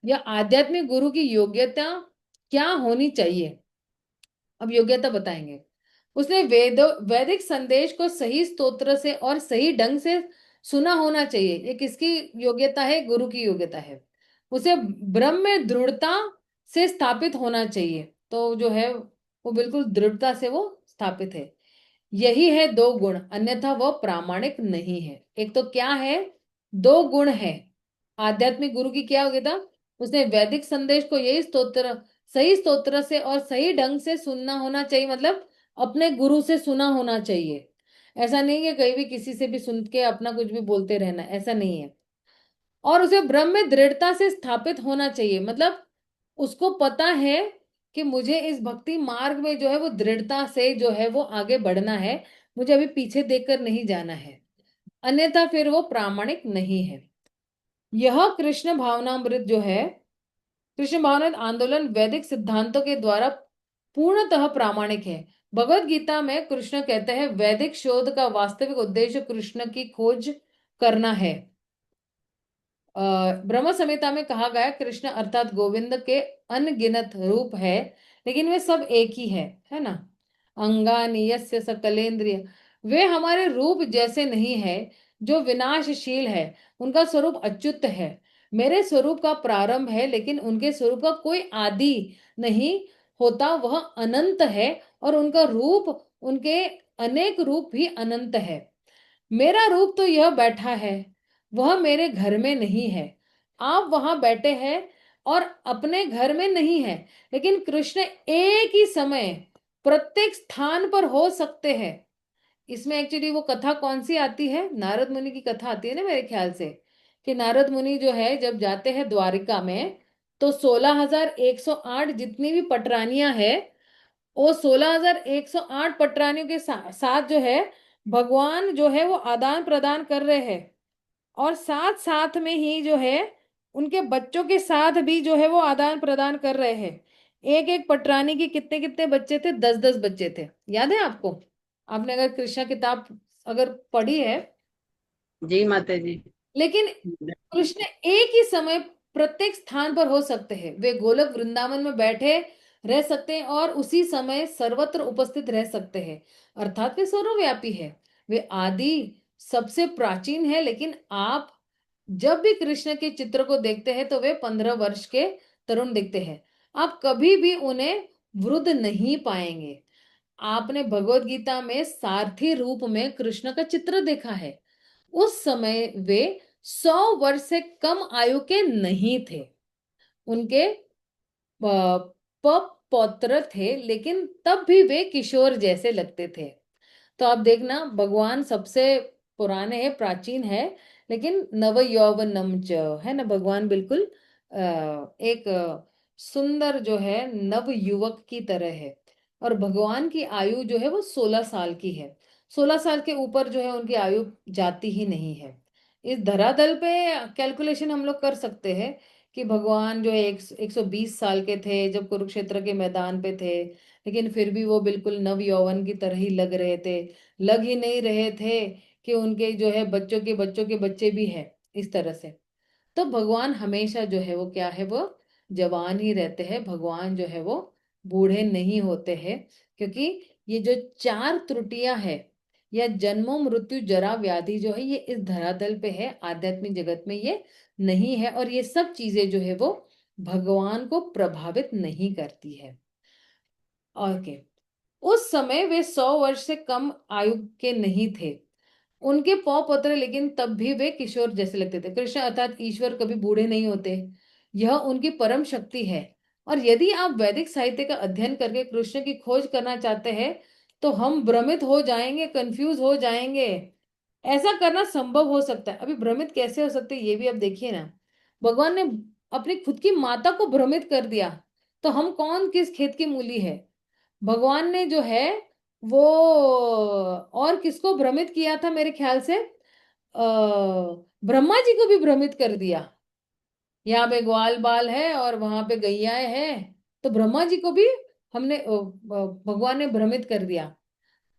यह आध्यात्मिक गुरु की योग्यता क्या होनी चाहिए, अब योग्यता बताएंगे। उसने वैदिक संदेश को सही स्तोत्र से और सही ढंग से सुना होना चाहिए। ये किसकी योग्यता है? गुरु की योग्यता है। उसे ब्रह्म में दृढ़ता से स्थापित होना चाहिए। तो जो है वो बिल्कुल दृढ़ता से वो स्थापित है। यही है दो गुण, अन्यथा वह प्रामाणिक नहीं है। एक तो क्या है? दो गुण है। आध्यात्मिक गुरु की क्या योग्यता? उसने वैदिक संदेश को यही स्तोत्र सही स्तोत्र से और सही ढंग से सुनना होना चाहिए, मतलब अपने गुरु से सुना होना चाहिए। ऐसा नहीं कि कहीं भी किसी से भी सुन के अपना कुछ भी बोलते रहना, ऐसा नहीं है। और उसे ब्रह्म में दृढ़ता से स्थापित होना चाहिए, मतलब उसको पता है कि मुझे इस भक्ति मार्ग में जो है वो दृढ़ता से जो है वो आगे बढ़ना है, मुझे अभी पीछे देखकर नहीं जाना है, अन्यथा फिर वो प्रामाणिक नहीं है। यह कृष्ण भावनामृत जो है, कृष्ण भावनामृत आंदोलन वैदिक सिद्धांतों के द्वारा पूर्णतः प्रामाणिक है। भगवत गीता में कृष्ण कहते हैं वैदिक शोध का वास्तविक उद्देश्य कृष्ण की खोज करना है। ब्रह्म संहिता में कहा गया कृष्ण अर्थात गोविंद के अनगिनत रूप है, लेकिन वे सब एक ही है ना। अंगानि यस्य सकलेंद्रिय, वे हमारे रूप जैसे नहीं है जो विनाशशील है, उनका स्वरूप अच्युत है। मेरे स्वरूप का प्रारंभ है, लेकिन उनके स्वरूप का कोई आदि नहीं होता, वह अनंत है। और उनका रूप, उनके अनेक रूप भी अनंत है। मेरा रूप तो यह बैठा है, वह मेरे घर में नहीं है। आप वहां बैठे हैं और अपने घर में नहीं है, लेकिन कृष्ण एक ही समय प्रत्येक स्थान पर हो सकते हैं। इसमें एक्चुअली वो कथा कौन सी आती है? नारद मुनि की कथा आती है ना मेरे ख्याल से, कि नारद मुनि जो है जब जाते हैं द्वारिका में, तो 16,108 जितनी भी पटरानियां है, वो 16,108 पटरानियों के साथ जो है भगवान जो है वो आदान प्रदान कर रहे हैं। और साथ साथ में ही जो है उनके बच्चों के साथ भी जो है वो आदान प्रदान कर रहे हैं। एक एक पटरानी की कितने कितने बच्चे थे? 10-10 बच्चे थे। याद है आपको? आपने अगर कृष्णा किताब अगर पढ़ी है। जी माता जी। लेकिन कृष्ण एक ही समय प्रत्येक स्थान पर हो सकते हैं। वे गोलक वृंदावन में बैठे रह सकते हैं और उसी समय सर्वत्र उपस्थित रह सकते हैं, अर्थात वे सर्वव्यापी है। वे आदि सबसे प्राचीन है। लेकिन आप जब भी कृष्ण के चित्र को देखते हैं तो वे 15 वर्ष के तरुण दिखते हैं। आप कभी भी उन्हें वृद्ध नहीं पाएंगे। आपने भगवत गीता में सारथी रूप में कृष्ण का चित्र देखा है। उस समय वे 100 वर्ष से कम आयु के नहीं थे। उनके पौत्र थे, लेकिन तब भी वे किशोर जैसे लगते थे। तो आप देखना, भगवान सबसे पुराने हैं, प्राचीन है, लेकिन नव यौवनम च है ना। भगवान बिल्कुल एक सुंदर जो है नव युवक की तरह है। और भगवान की आयु जो है वो 16 साल की है। 16 साल के ऊपर जो है उनकी आयु जाती ही नहीं है। इस धरातल पे कैलकुलेशन हम लोग कर सकते हैं कि भगवान जो है 120 साल के थे जब कुरुक्षेत्र के मैदान पे थे, लेकिन फिर भी वो बिल्कुल नव यौवन की तरह ही लग रहे थे। लग ही नहीं रहे थे कि उनके जो है बच्चों के बच्चों के बच्चे भी हैं, इस तरह से। तो भगवान हमेशा जो है वो क्या है, वो जवान ही रहते हैं। भगवान जो है वो बूढ़े नहीं होते हैं, क्योंकि ये जो चार त्रुटियां है, या जन्मों मृत्यु जरा व्याधि जो है, ये इस धरातल पे है, आध्यात्मिक जगत में ये नहीं है। और ये सब चीजें जो है वो भगवान को प्रभावित नहीं करती है। ओके। उस समय वे 100 वर्ष से कम आयु के नहीं थे, उनके पौ पुत्र, लेकिन तब भी वे किशोर जैसे लगते थे। कृष्ण अर्थात ईश्वर कभी बूढ़े नहीं होते, यह उनकी परम शक्ति है। और यदि आप वैदिक साहित्य का अध्ययन करके कृष्ण की खोज करना चाहते हैं तो हम भ्रमित हो जाएंगे, कंफ्यूज हो जाएंगे। ऐसा करना संभव हो सकता है। अभी भ्रमित कैसे हो सकते ये भी आप देखिए ना। भगवान ने अपनी खुद की माता को भ्रमित कर दिया, तो हम कौन किस खेत की मूली है। भगवान ने जो है वो और किसको भ्रमित किया था मेरे ख्याल से, ब्रह्मा जी को भी भ्रमित कर दिया। यहाँ पे ग्वाल बाल है और वहां पे गैयाएं हैं, तो ब्रह्मा जी को भी हमने भगवान ने भ्रमित कर दिया।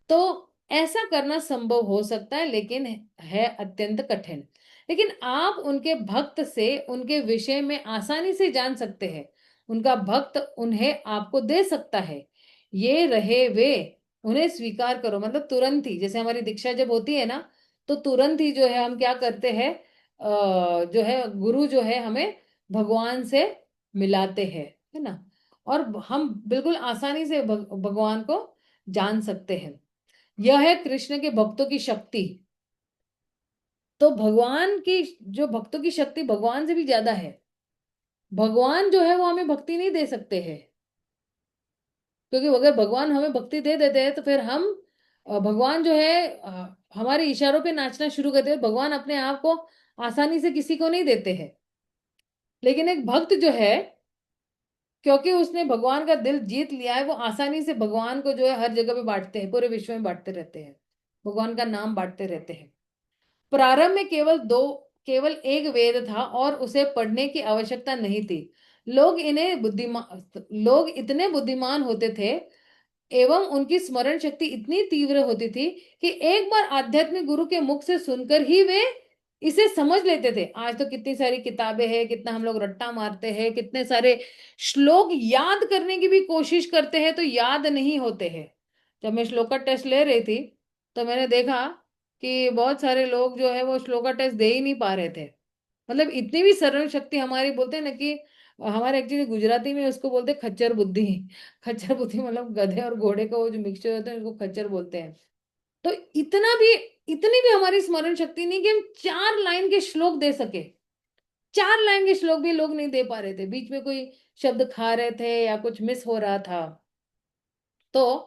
तो ऐसा करना संभव हो सकता है, लेकिन है अत्यंत कठिन। लेकिन आप उनके भक्त से उनके विषय में आसानी से जान सकते हैं। उनका भक्त उन्हें आपको दे सकता है। ये रहे वे, उन्हें स्वीकार करो। मतलब तुरंत ही, जैसे हमारी दीक्षा जब होती है ना, तो तुरंत ही जो है हम क्या करते हैं, जो है गुरु जो है हमें भगवान से मिलाते हैं, है ना। और हम बिल्कुल आसानी से भगवान को जान सकते हैं। यह है कृष्ण के भक्तों की शक्ति। तो भगवान की, जो भक्तों की शक्ति भगवान से भी ज्यादा है। भगवान जो है वो हमें भक्ति नहीं दे सकते हैं, क्योंकि अगर भगवान हमें भक्ति दे देते हैं तो फिर हम भगवान जो है हमारे इशारों पे नाचना शुरू करते हैं। भगवान अपने आप को आसानी से किसी को नहीं देते हैं। लेकिन एक भक्त जो है, क्योंकि उसने भगवान का दिल जीत लिया है, वो आसानी से भगवान को जो है हर जगह पे बांटते हैं, पूरे विश्व में बांटते रहते हैं, भगवान का नाम बांटते रहते हैं। प्रारंभ में केवल एक वेद था और उसे पढ़ने की आवश्यकता नहीं थी। लोग इतने बुद्धिमान होते थे एवं उनकी स्मरण शक्ति इतनी तीव्र होती थी कि एक बार आध्यात्मिक गुरु के मुख से सुनकर ही वे इसे समझ लेते थे। आज तो कितनी सारी किताबें हैं, कितना हम लोग रट्टा मारते हैं, कितने सारे श्लोक याद करने की भी कोशिश करते हैं तो याद नहीं होते हैं। जब मैं श्लोक का टेस्ट ले रही थी तो मैंने देखा कि बहुत सारे लोग जो है वो श्लोक का टेस्ट दे ही नहीं पा रहे थे। मतलब इतनी भी सरल शक्ति हमारी, बोलते हैं ना कि हमारे एक्चुअली गुजराती में उसको बोलते हैं खच्चर बुद्धि। खच्चर बुद्धि मतलब गधे और घोड़े का वो जो मिक्सचर होता है उसको खच्चर बोलते हैं। तो इतनी भी हमारी स्मरण शक्ति नहीं कि हम 4 लाइन के श्लोक दे सके। 4 लाइन के श्लोक भी लोग नहीं दे पा रहे थे, बीच में कोई शब्द खा रहे थे या कुछ मिस हो रहा था। तो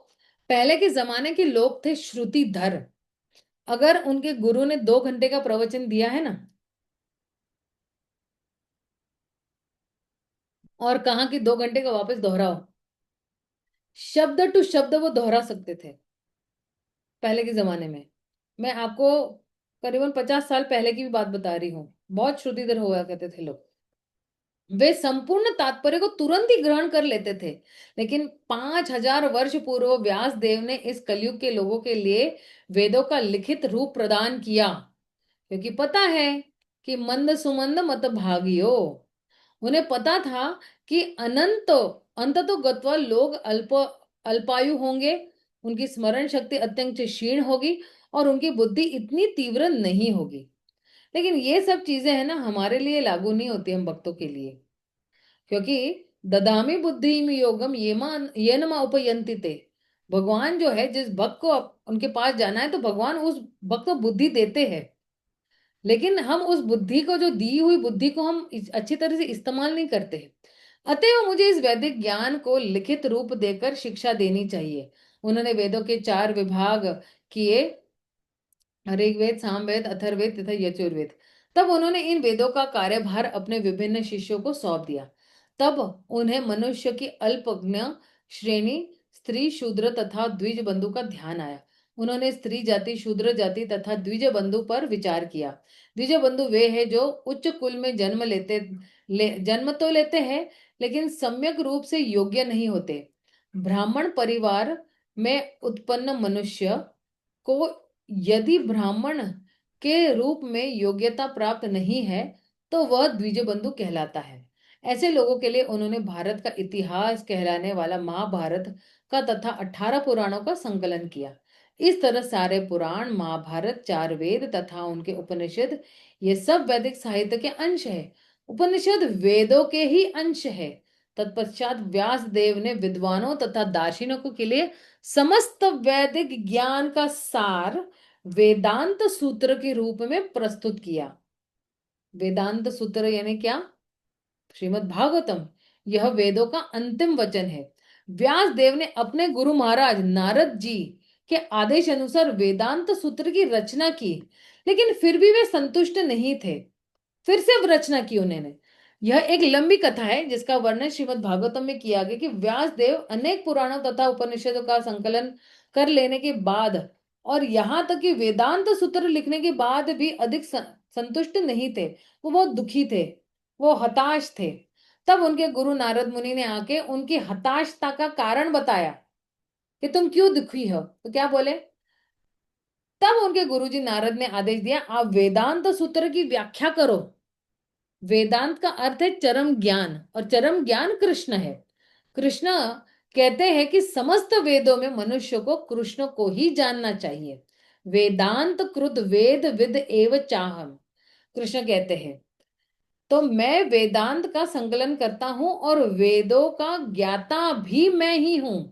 पहले के जमाने के लोग थे श्रुतिधर। अगर उनके गुरु ने 2 घंटे का प्रवचन दिया है ना, और कहा कि 2 घंटे का वापस दोहराओ, शब्द टू शब्द वो दोहरा सकते थे पहले के जमाने में। मैं आपको करीबन 50 साल पहले की भी बात बता रही हूँ। बहुत श्रुतिधर हुआ करते थे लोग। वे संपूर्ण तात्पर्य को तुरंत ही ग्रहण कर लेते थे। लेकिन 5,000 वर्ष पूर्व व्यास देव ने इस कलयुग के लोगों के लिए वेदों का लिखित रूप प्रदान किया, क्योंकि पता है कि मंद सुमंद मत भागियो। उन्हें पता था कि अंत तो गत्वा लोग अल्पायु होंगे, उनकी स्मरण शक्ति अत्यंत क्षीण होगी और उनकी बुद्धि इतनी तीव्र नहीं होगी। लेकिन ये सब चीजें है ना, हमारे लिए लागू नहीं होती, हम भक्तों के लिए। क्योंकि ददामी बुद्धि योगम ये नमा उपयंति ते। भगवान जो है, जिस भक्त को उनके पास जाना है तो भगवान उस भक्त को बुद्धि देते हैं। लेकिन हम उस बुद्धि को, जो दी हुई बुद्धि को हम अच्छी तरह से इस्तेमाल नहीं करते हैं। अतएव मुझे इस वैदिक ज्ञान को लिखित रूप देकर शिक्षा देनी चाहिए। उन्होंने वेदों के 4 विभाग किए, ऋग्वेद, सामवेद, अथर्ववेद तथा यजुर्वेद। तब उन्होंने इन वेदों का कार्यभार अपने विभिन्न शिष्यों को सौंप दिया। तब उन्हें मनुष्य की अल्पज्ञ श्रेणी, स्त्री, शूद्र तथा द्विज बंधु का ध्यान आया। उन्होंने स्त्री जाति, शूद्र जाति तथा द्विज बंधु पर विचार किया। द्विज बंधु वे हैं जो उच्च कुल में जन्म तो लेते हैं, लेकिन सम्यक रूप से योग्य नहीं होते। ब्राह्मण परिवार में उत्पन्न मनुष्य को यदि ब्राह्मण के रूप में योग्यता प्राप्त नहीं है तो वह द्विजबंधु कहलाता है। ऐसे लोगों के लिए उन्होंने भारत का इतिहास कहलाने वाला महाभारत का तथा 18 पुराणों का संकलन किया। इस तरह सारे पुराण, महाभारत, 4 वेद तथा उनके उपनिषद, ये सब वैदिक साहित्य के अंश है। उपनिषद वेदों के ही अंश है। तत्पश्चात व्यास देव ने विद्वानों तथा दार्शनिकों के लिए समस्त वैदिक ज्ञान का सार वेदांत सूत्र के रूप में प्रस्तुत किया। वेदांत सूत्र यानी क्या? श्रीमद् भागवतम। यह वेदों का अंतिम वचन है। व्यास देव ने अपने गुरु महाराज नारद जी के आदेश अनुसार वेदांत सूत्र की रचना की, लेकिन फिर भी वे संतुष्ट नहीं थे। फिर से रचना की उन्होंने। यह एक लंबी कथा है जिसका वर्णन श्रीमद् भागवतम में किया गया कि व्यास देव अनेक पुराणों तथा उपनिषदों का संकलन कर लेने के बाद और यहाँ तक कि वेदांत सूत्र लिखने के बाद भी अधिक संतुष्ट नहीं थे। वो बहुत दुखी थे, वो हताश थे। तब उनके गुरु नारद मुनि ने आके उनकी हताशता का कारण बताया कि तुम क्यों दुखी हो। तो क्या बोले? तब उनके गुरुजी नारद ने आदेश दिया, आप वेदांत सूत्र की व्याख्या करो। वेदांत का अर्थ है चरम ज्ञान, और चरम ज्ञान कृष्ण है। कृष्ण कहते हैं कि समस्त वेदों में मनुष्य को कृष्ण को ही जानना चाहिए। वेदांत कृत वेद विद एव चाहम, कृष्ण कहते हैं। तो मैं वेदांत का संकलन करता हूं और वेदों का ज्ञाता भी मैं ही हूं,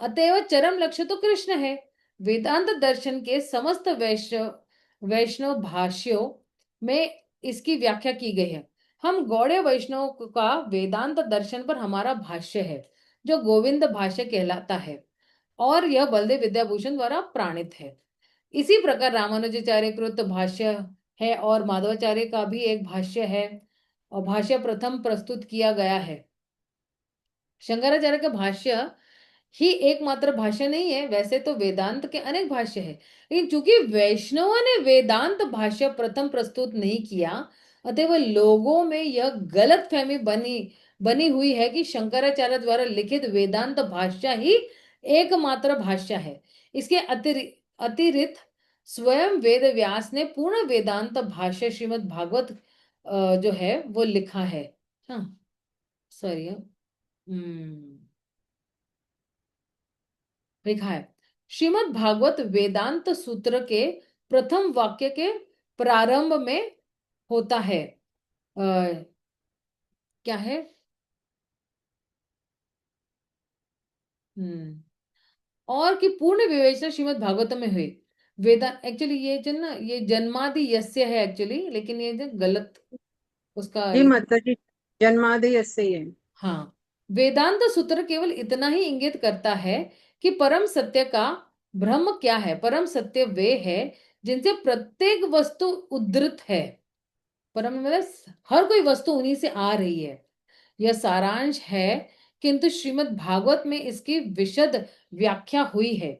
अतएव चरम लक्ष्य तो कृष्ण है। वेदांत दर्शन के समस्त वैष्णव भाष्यों में इसकी व्याख्या की गई है। हम गौड़ीय वैष्णव का वेदांत दर्शन पर हमारा भाष्य है, जो गोविंद भाष्य कहलाता है, और यह बलदेव विद्याभूषण द्वारा प्राणित है। इसी प्रकार रामानुजाचार्य कृत भाष्य है और माधवाचार्य का भी एक भाष्य है, और भाष्य प्रथम प्रस्तुत किया गया है। शंकराचार्य का भाष्य ही एकमात्र भाष्य नहीं है, वैसे तो वेदांत के अनेक भाष्य है, लेकिन चूंकि वैष्णवों ने वेदांत भाष्य प्रथम प्रस्तुत नहीं किया, अतः लोगों में यह गलत फहमी बनी बनी हुई है कि शंकराचार्य द्वारा लिखित वेदांत भाष्य ही एकमात्र भाष्य है। इसके अतिरिक्त स्वयं वेद व्यास ने पूर्ण वेदांत भाष्य श्रीमद् भागवत जो है वो लिखा है। हाँ, सॉरी, लिखा है। श्रीमद् भागवत वेदांत सूत्र के प्रथम वाक्य के प्रारंभ में होता है। क्या है? हम्म और कि पूर्ण विवेचना श्रीमद् भागवतम में हुई। वेदा एक्चुअली ये जो ना, ये जन्मादि यस्य है एक्चुअली, लेकिन ये जो गलत उसका जी माता जी, जन्मादि यस्य ही है। हाँ, वेदांत सूत्र केवल इतना ही इंगित करता है कि परम सत्य का ब्रह्म क्या है। परम सत्य वे है जिनसे प्रत्येक वस्तु उद्धृत है। परम मतलब हर कोई वस्तु उन्हीं से आ रही है, यह सारांश है। किंतु श्रीमद् भागवत में इसकी विशद व्याख्या हुई है।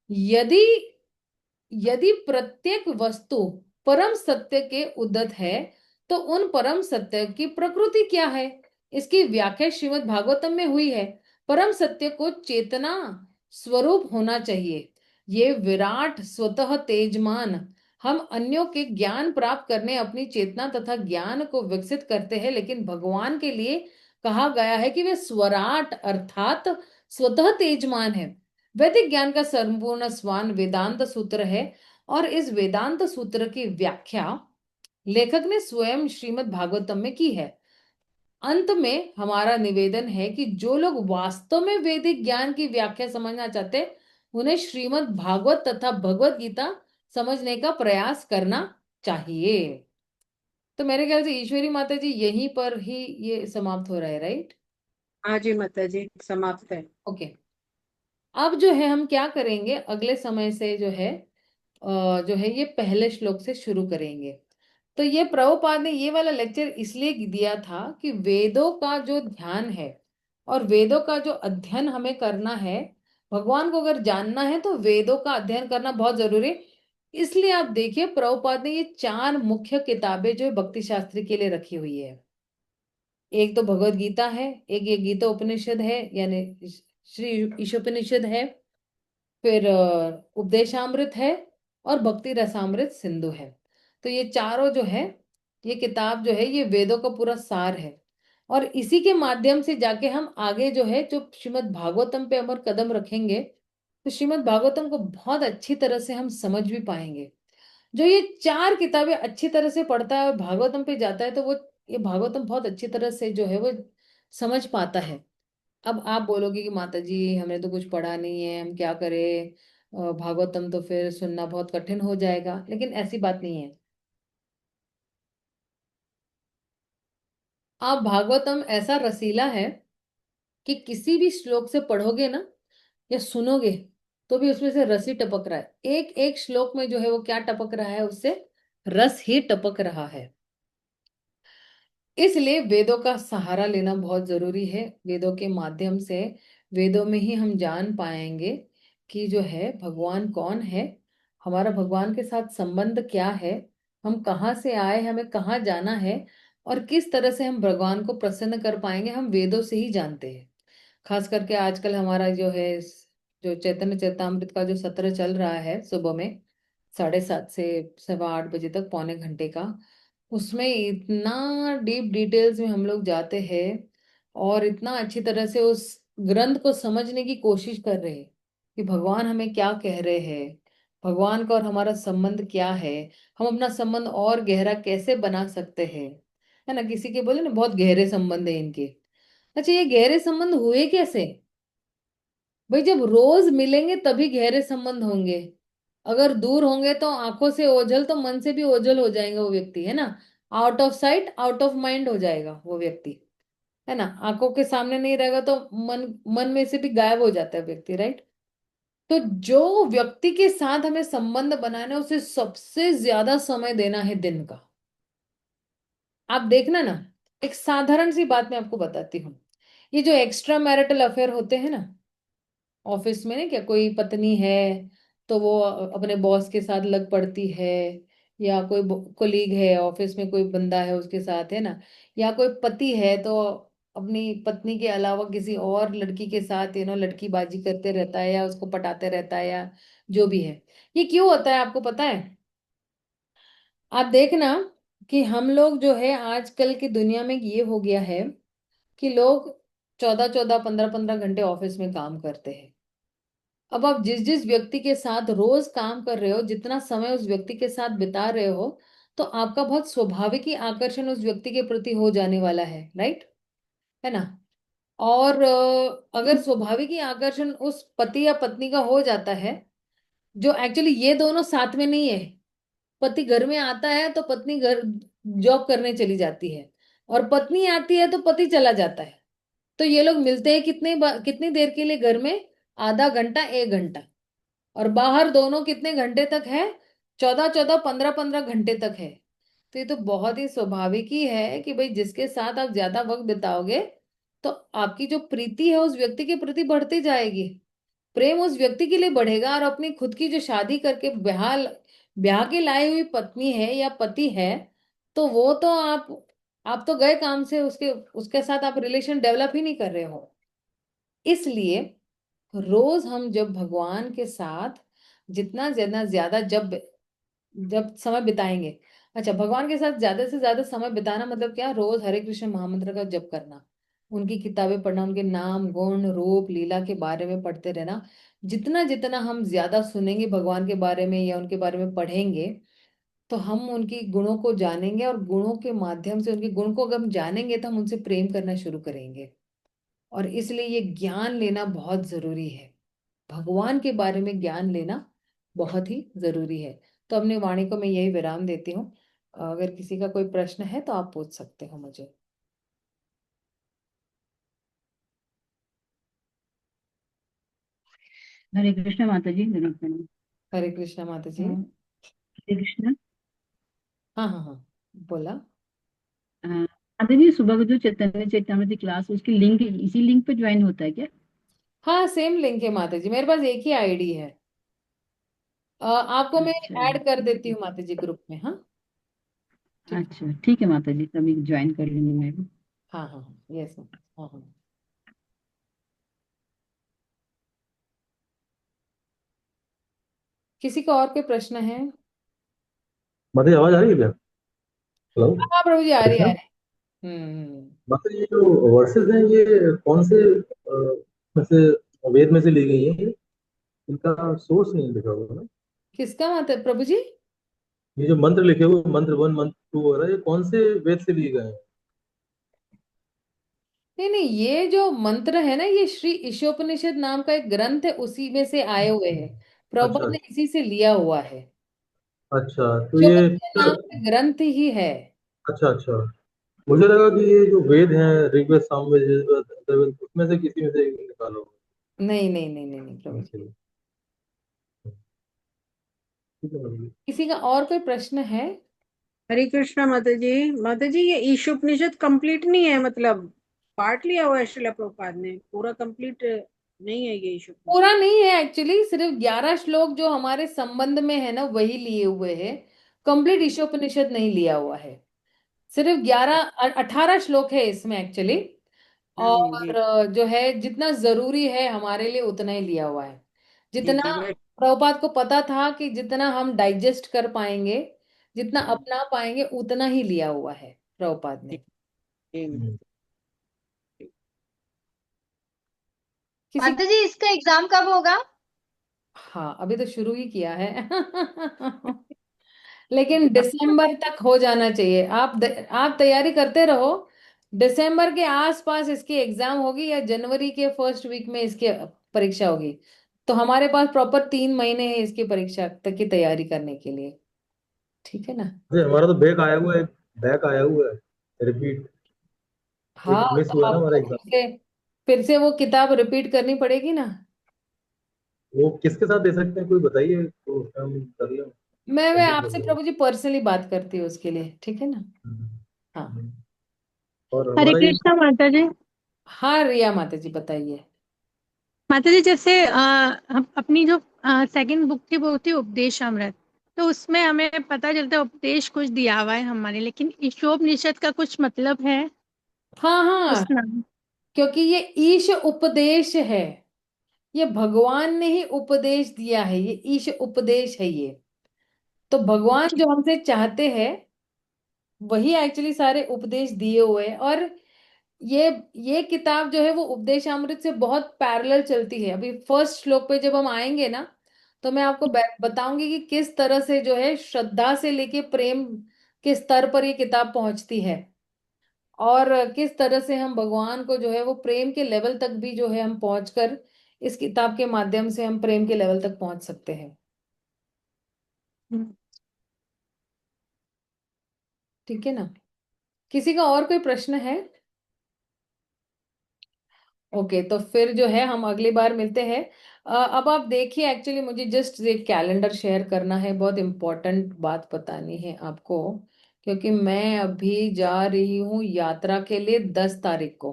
यदि यदि प्रत्येक वस्तु परम सत्य के उद्गत है, तो उन परम सत्य की प्रकृति क्या है, इसकी व्याख्या श्रीमद् भागवतम में हुई है। परम सत्य को चेतना स्वरूप होना चाहिए। ये विराट स्वतः तेजमान हम अन्यों के ज्ञान प्राप्त करने अपनी चेतना तथा ज्ञान को विकसित करते हैं, लेकिन भगवान के लिए कहा गया है कि वे स्वराट अर्थात स्वतः तेजमान है। वैदिक ज्ञान का संपूर्ण स्वान वेदांत सूत्र है, और इस वेदांत सूत्र की व्याख्या लेखक ने स्वयं श्रीमद् भागवतम में की है। अंत में हमारा निवेदन है कि जो लोग वास्तव में वैदिक ज्ञान की व्याख्या समझना चाहते, उन्हें श्रीमद् भागवत तथा भगवत गीता समझने का प्रयास करना चाहिए। तो मेरे ख्याल से ईश्वरी माता जी यहीं पर ही ये समाप्त हो रहा है, राइट? हाँ जी माता जी, समाप्त है। ओके। अब जो है हम क्या करेंगे, अगले समय से जो है ये पहले श्लोक से शुरू करेंगे। तो ये प्रभुपाद ने ये वाला लेक्चर इसलिए दिया था कि वेदों का जो ध्यान है और वेदों का जो अध्ययन हमें करना है, भगवान को अगर जानना है तो वेदों का अध्ययन करना बहुत जरूरी है। इसलिए आप देखिए प्रभुपाद ने ये 4 मुख्य किताबें जो है भक्ति शास्त्री के लिए रखी हुई है। एक तो भगवत गीता है, एक ये गीता उपनिषद है यानी श्री ईशोपनिषद है, फिर उपदेशामृत है, और भक्ति रसामृत सिंधु है। तो ये चारों जो है, ये किताब जो है ये वेदों का पूरा सार है। और इसी के माध्यम से जाके हम आगे जो है जो श्रीमद् भागवतम पे अमर कदम रखेंगे, तो श्रीमद् भागवतम को बहुत अच्छी तरह से हम समझ भी पाएंगे। जो ये 4 किताबें अच्छी तरह से पढ़ता है और भागवतम पे जाता है, तो वो ये भागवतम बहुत अच्छी तरह से जो है वो समझ पाता है। अब आप बोलोगे कि माता जी हमने तो कुछ पढ़ा नहीं है, हम क्या करें, भागवतम तो फिर सुनना बहुत कठिन हो जाएगा, लेकिन ऐसी बात नहीं है। आप भागवतम ऐसा रसीला है कि किसी भी श्लोक से पढ़ोगे ना या सुनोगे, तो भी उसमें से रस ही टपक रहा है। एक एक श्लोक में जो है वो क्या टपक रहा है, उससे रस ही टपक रहा है। इसलिए वेदों का सहारा लेना बहुत जरूरी है। वेदों के माध्यम से, वेदों में ही हम जान पाएंगे कि जो है भगवान कौन है, हमारा भगवान के साथ संबंध क्या है, हम कहाँ से आए, हमें कहाँ जाना है, और किस तरह से हम भगवान को प्रसन्न कर पाएंगे, हम वेदों से ही जानते हैं। खास करके आजकल हमारा जो है जो चैतन्य चैतामृत का जो सत्र चल रहा है सुबह में 7:30 से 8:15 तक, पौने घंटे का, उसमें इतना डीप डिटेल्स में हम लोग जाते हैं और इतना अच्छी तरह से उस ग्रंथ को समझने की कोशिश कर रहे हैं कि भगवान हमें क्या कह रहे हैं, भगवान का और हमारा संबंध क्या है, हम अपना संबंध और गहरा कैसे बना सकते हैं। है ना, किसी के बोले ना बहुत गहरे संबंध है इनके। अच्छा, ये गहरे संबंध हुए कैसे? भाई जब रोज मिलेंगे तभी गहरे संबंध होंगे। अगर दूर होंगे तो आंखों से ओझल तो मन से भी ओझल हो जाएगा वो व्यक्ति, है ना। Out of sight out of mind हो जाएगा वो व्यक्ति, है ना। आंखों के सामने नहीं रहेगा तो मन मन में से भी गायब हो जाता है व्यक्ति, राइट। तो जो व्यक्ति के साथ हमें संबंध बनाना है उसे सबसे ज्यादा समय देना है दिन का। आप देखना ना, एक साधारण सी बात मैं आपको बताती हूँ। ये जो एक्स्ट्रा मैरिटल अफेयर होते हैं ना ऑफिस में, ना क्या कोई पत्नी है तो वो अपने बॉस के साथ लग पड़ती है, या कोई कोलीग है ऑफिस में, कोई बंदा है उसके साथ, है ना, या कोई पति है तो अपनी पत्नी के अलावा किसी और लड़की के साथ लड़की बाजी करते रहता है या उसको पटाते रहता है, या जो भी है। ये क्यों होता है आपको पता है? आप देखना कि हम लोग जो है आजकल की दुनिया में ये हो गया है कि लोग 14-14, 15-15 घंटे ऑफिस में काम करते हैं। अब आप जिस जिस व्यक्ति के साथ रोज काम कर रहे हो, जितना समय उस व्यक्ति के साथ बिता रहे हो, तो आपका बहुत स्वाभाविक ही आकर्षण उस व्यक्ति के प्रति हो जाने वाला है, राइट, है ना। और अगर स्वाभाविक ही आकर्षण उस पति या पत्नी का हो जाता है, जो एक्चुअली ये दोनों साथ में नहीं है, पति घर में आता है तो पत्नी घर जॉब करने चली जाती है, और पत्नी आती है तो पति चला जाता है। तो ये लोग मिलते हैं कितनी देर के लिए घर में? आधा घंटा, 1 घंटा। और बाहर दोनों कितने घंटे तक है? 14-14, 15-15 घंटे तक है। तो ये तो बहुत ही स्वाभाविक ही है कि भाई जिसके साथ आप ज्यादा वक्त बिताओगे तो आपकी जो प्रीति है उस व्यक्ति के प्रति बढ़ती जाएगी, प्रेम उस व्यक्ति के लिए बढ़ेगा। और अपनी खुद की जो शादी करके ब्याह ब्याह के लाए हुई पत्नी है या पति है, तो वो तो आप तो गए काम से, उसके उसके साथ आप रिलेशन डेवलप ही नहीं कर रहे हो। इसलिए रोज हम जब भगवान के साथ जितना ज्यादा ज्यादा जब जब समय बिताएंगे। अच्छा, भगवान के साथ ज्यादा से ज्यादा समय बिताना मतलब क्या? रोज हरे कृष्ण महामंत्र का जप करना, उनकी किताबें पढ़ना, उनके नाम गुण रूप लीला के बारे में पढ़ते रहना। जितना जितना हम ज्यादा सुनेंगे भगवान के बारे में या उनके बारे में पढ़ेंगे, तो हम उनकी गुणों को जानेंगे, और गुणों के माध्यम से उनके गुण को अगर हम जानेंगे तो हम उनसे प्रेम करना शुरू करेंगे। और इसलिए ये ज्ञान लेना बहुत जरूरी है, भगवान के बारे में ज्ञान लेना बहुत ही जरूरी है। तो अपनी वाणी को मैं यही विराम देती हूँ। अगर किसी का कोई प्रश्न है तो आप पूछ सकते हो मुझे। हरे कृष्ण माता जी, जरूर प्रणाम। हरे कृष्णा माता जी। हरे कृष्ण। हाँ हाँ हाँ, बोला। माता जी, सुबह को जो चैतन्य चैतामृत की क्लास, उसकी लिंक इसी लिंक पे ज्वाइन होता है क्या? हाँ, सेम लिंक है माता जी, मेरे पास एक ही आईडी है। आपको मैं अच्छा। ऐड कर देती हूँ माता जी ग्रुप में, हाँ। ठीक है। अच्छा ठीक है माता जी, तभी ज्वाइन कर लूंगी मैं भी। हाँ हाँ हाँ, यस। हाँ हाँ। किसी का और कोई प्रश्न है? मतलब आवाज आ रही है क्या? हेलो। हाँ प्रभु जी, आ रही कृष्णा। आ रही। हम्म। मतलब ये जो वर्सेस हैं ये कौन से में से वेद में से ली गई है? इनका सोर्स नहीं लिखा हुआ है ना। किसका माता प्रभु जी? ये जो मंत्र लिखे हुए मंत्र 1 मंत्र 2 वगैरह, ये कौन से वेद से लिए गए हैं? नहीं नहीं, ये जो मंत्र है ना, ये श्री ईशोपनिषद नाम का एक ग्रंथ है, उसी में से आए हुए हैं। अच्छा प्रभुपाद ने इसी से लिया हुआ है। अच्छा, तो ये ईशोपनिषद नाम का ग्रंथ ही है। अच्छा अच्छा, मुझे लगा कि ये जो वेद हैं ऋग्वेद सामवेद यजुर्वेद अथर्ववेद, उसमें से किसी में से एक निकालो। नहीं नहीं नहीं नहीं नहीं प्रभु जी। चलिए, ठीक है मतलब। किसी का और कोई प्रश्न है? हरे कृष्णा माता जी। माता जी, ये ईशोपनिषद कंप्लीट नहीं है, मतलब पार्ट लिया हुआ है श्रीला प्रभुपाद ने, पूरा कंप्लीट नहीं है ये ईशोपनिषद। पूरा नहीं है एक्चुअली, सिर्फ 11 श्लोक जो हमारे संबंध में है ना वही लिए हुए हैं। कंप्लीट ईशोपनिषद नहीं लिया हुआ है। सिर्फ 18 श्लोक है इसमें एक्चुअली। और जी जो है जितना जरूरी है हमारे लिए उतना ही लिया हुआ है। जी जितना जी मैं प्रभुपाद को पता था कि जितना हम डाइजेस्ट कर पाएंगे, जितना अपना पाएंगे, उतना ही लिया हुआ है प्रभुपाद ने। जी, हम्म। किसी माता जी इसका एग्जाम कब होगा? हाँ, अभी तो शुरू ही किया है। लेकिन दिसंबर तक हो जाना चाहिए। आप तैयारी करते रहो। दिसंबर के आसपास इसकी एग्जाम होगी या जनवरी के फर्स्ट वीक में इसकी परीक्षा होगी। तो हमारे पास प्रॉपर 3 महीने हैं इसकी परीक्षा तक की तैयारी करने के लिए। ठीक है ना। अरे हमारा तो बैक आया हुआ है, बैक आया हुआ है, रिपीट। हाँ, एक मिस तो हुआ ना हमारा आपको एग्जाम। फिर से वो किताब रिपीट करनी पड़ेगी ना। वो किसके साथ दे सकते हैं, कोई बताइए तो हम कर लें, मैं कंप्लीट कर आपसे लें। प्रभु जी पर्सनली बात करती हूँ उसके लिए, ठीक है ना। हम्म। हाँ। हम्म। और हरे हमारा ये कृष्णा माता जी। हाँ रिया माता जी बताइए। माता जी जैसे हम अपनी जो सेकंड बुक थी वो थी उपदेश अमृत। तो उसमें हमें पता चलता है उपदेश कुछ दिया हुआ है हमारे, लेकिन ईशोपनिषद का कुछ मतलब है हाँ हाँ, उस नाम। क्योंकि ये ईश उपदेश है। ये भगवान ने ही उपदेश दिया है, ये ईश उपदेश है ये। तो भगवान ओके। जो हमसे चाहते हैं वही एक्चुअली सारे उपदेश दिए हुए हैं। और ये ये किताब जो है वो उपदेशामृत से बहुत पैरेलल चलती है। अभी फर्स्ट श्लोक पे जब हम आएंगे ना, तो मैं आपको बताऊंगी कि किस तरह से जो है श्रद्धा से लेके प्रेम के स्तर पर ये किताब पहुंचती है। और किस तरह से हम भगवान को जो है वो प्रेम के लेवल तक भी जो है हम पहुंचकर इस किताब के माध्यम से हम प्रेम के लेवल तक पहुंच सकते हैं। ठीक है ना। किसी का और कोई प्रश्न है? ओके, तो फिर जो है हम अगली बार मिलते हैं। अब आप देखिए, एक्चुअली मुझे जस्ट एक कैलेंडर शेयर करना है, बहुत इंपॉर्टेंट बात बतानी है आपको। क्योंकि मैं अभी जा रही हूँ यात्रा के लिए 10 तारीख को।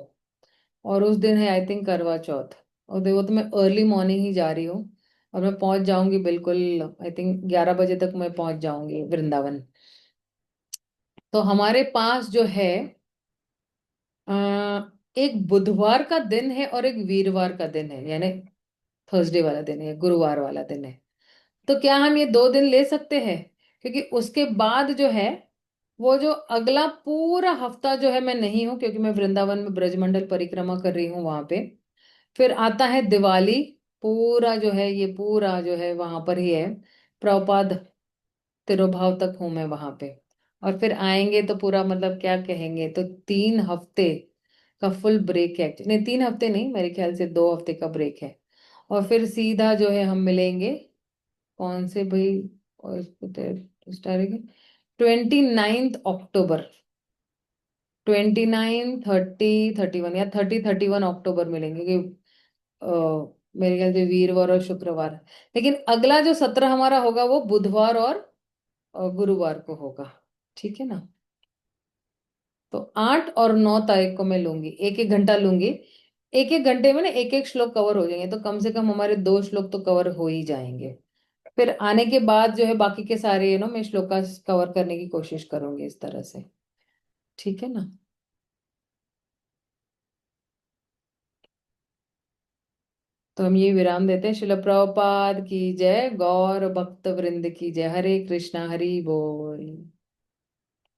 और उस दिन है आई थिंक करवा चौथ। और देखो, तो मैं अर्ली मॉर्निंग ही जा रही हूँ। और मैं पहुंच जाऊंगी बिल्कुल, आई थिंक 11 बजे तक मैं पहुंच जाऊंगी वृंदावन। तो हमारे पास जो है अ, एक बुधवार का दिन है और एक वीरवार का दिन है, यानी थर्सडे वाला दिन है, गुरुवार वाला दिन है। तो क्या हम ये 2 दिन ले सकते हैं? क्योंकि उसके बाद जो है वो जो अगला पूरा हफ्ता जो है मैं नहीं हूँ, क्योंकि मैं वृंदावन में ब्रजमंडल परिक्रमा कर रही हूँ वहां पे। फिर आता है दिवाली। पूरा जो है ये पूरा जो है वहां पर ही है। प्रभुपाद तिरुभाव तक हूं मैं वहां पे। और फिर आएंगे तो पूरा मतलब क्या कहेंगे, तो 3 हफ्ते का फुल ब्रेक है। नहीं, 3 हफ्ते नहीं, मेरे ख्याल से 2 हफ्ते का ब्रेक है। और फिर सीधा जो है हम मिलेंगे। कौन से भाई? और इस तारीख है 29 अक्टूबर। 29, 30, 31 या 30, 31 अक्टूबर मिलेंगे कि मेरे ख्याल से वीरवार और शुक्रवार। लेकिन अगला जो सत्र हमारा होगा वो बुधवार और गुरुवार को होगा। ठीक है ना। तो 8 और 9 तारीख को मैं लूंगी, एक एक घंटा लूंगी। एक एक घंटे में ना एक एक श्लोक कवर हो जाएंगे, तो कम से कम हमारे 2 श्लोक तो कवर हो ही जाएंगे। फिर आने के बाद जो है बाकी के सारे मैं श्लोक का कवर करने की कोशिश करूंगी इस तरह से। ठीक है ना। तो हम ये विराम देते हैं। शिल प्रभुपाद की जय, गौर भक्त वृंद की जय। हरे कृष्णा, हरि बोल।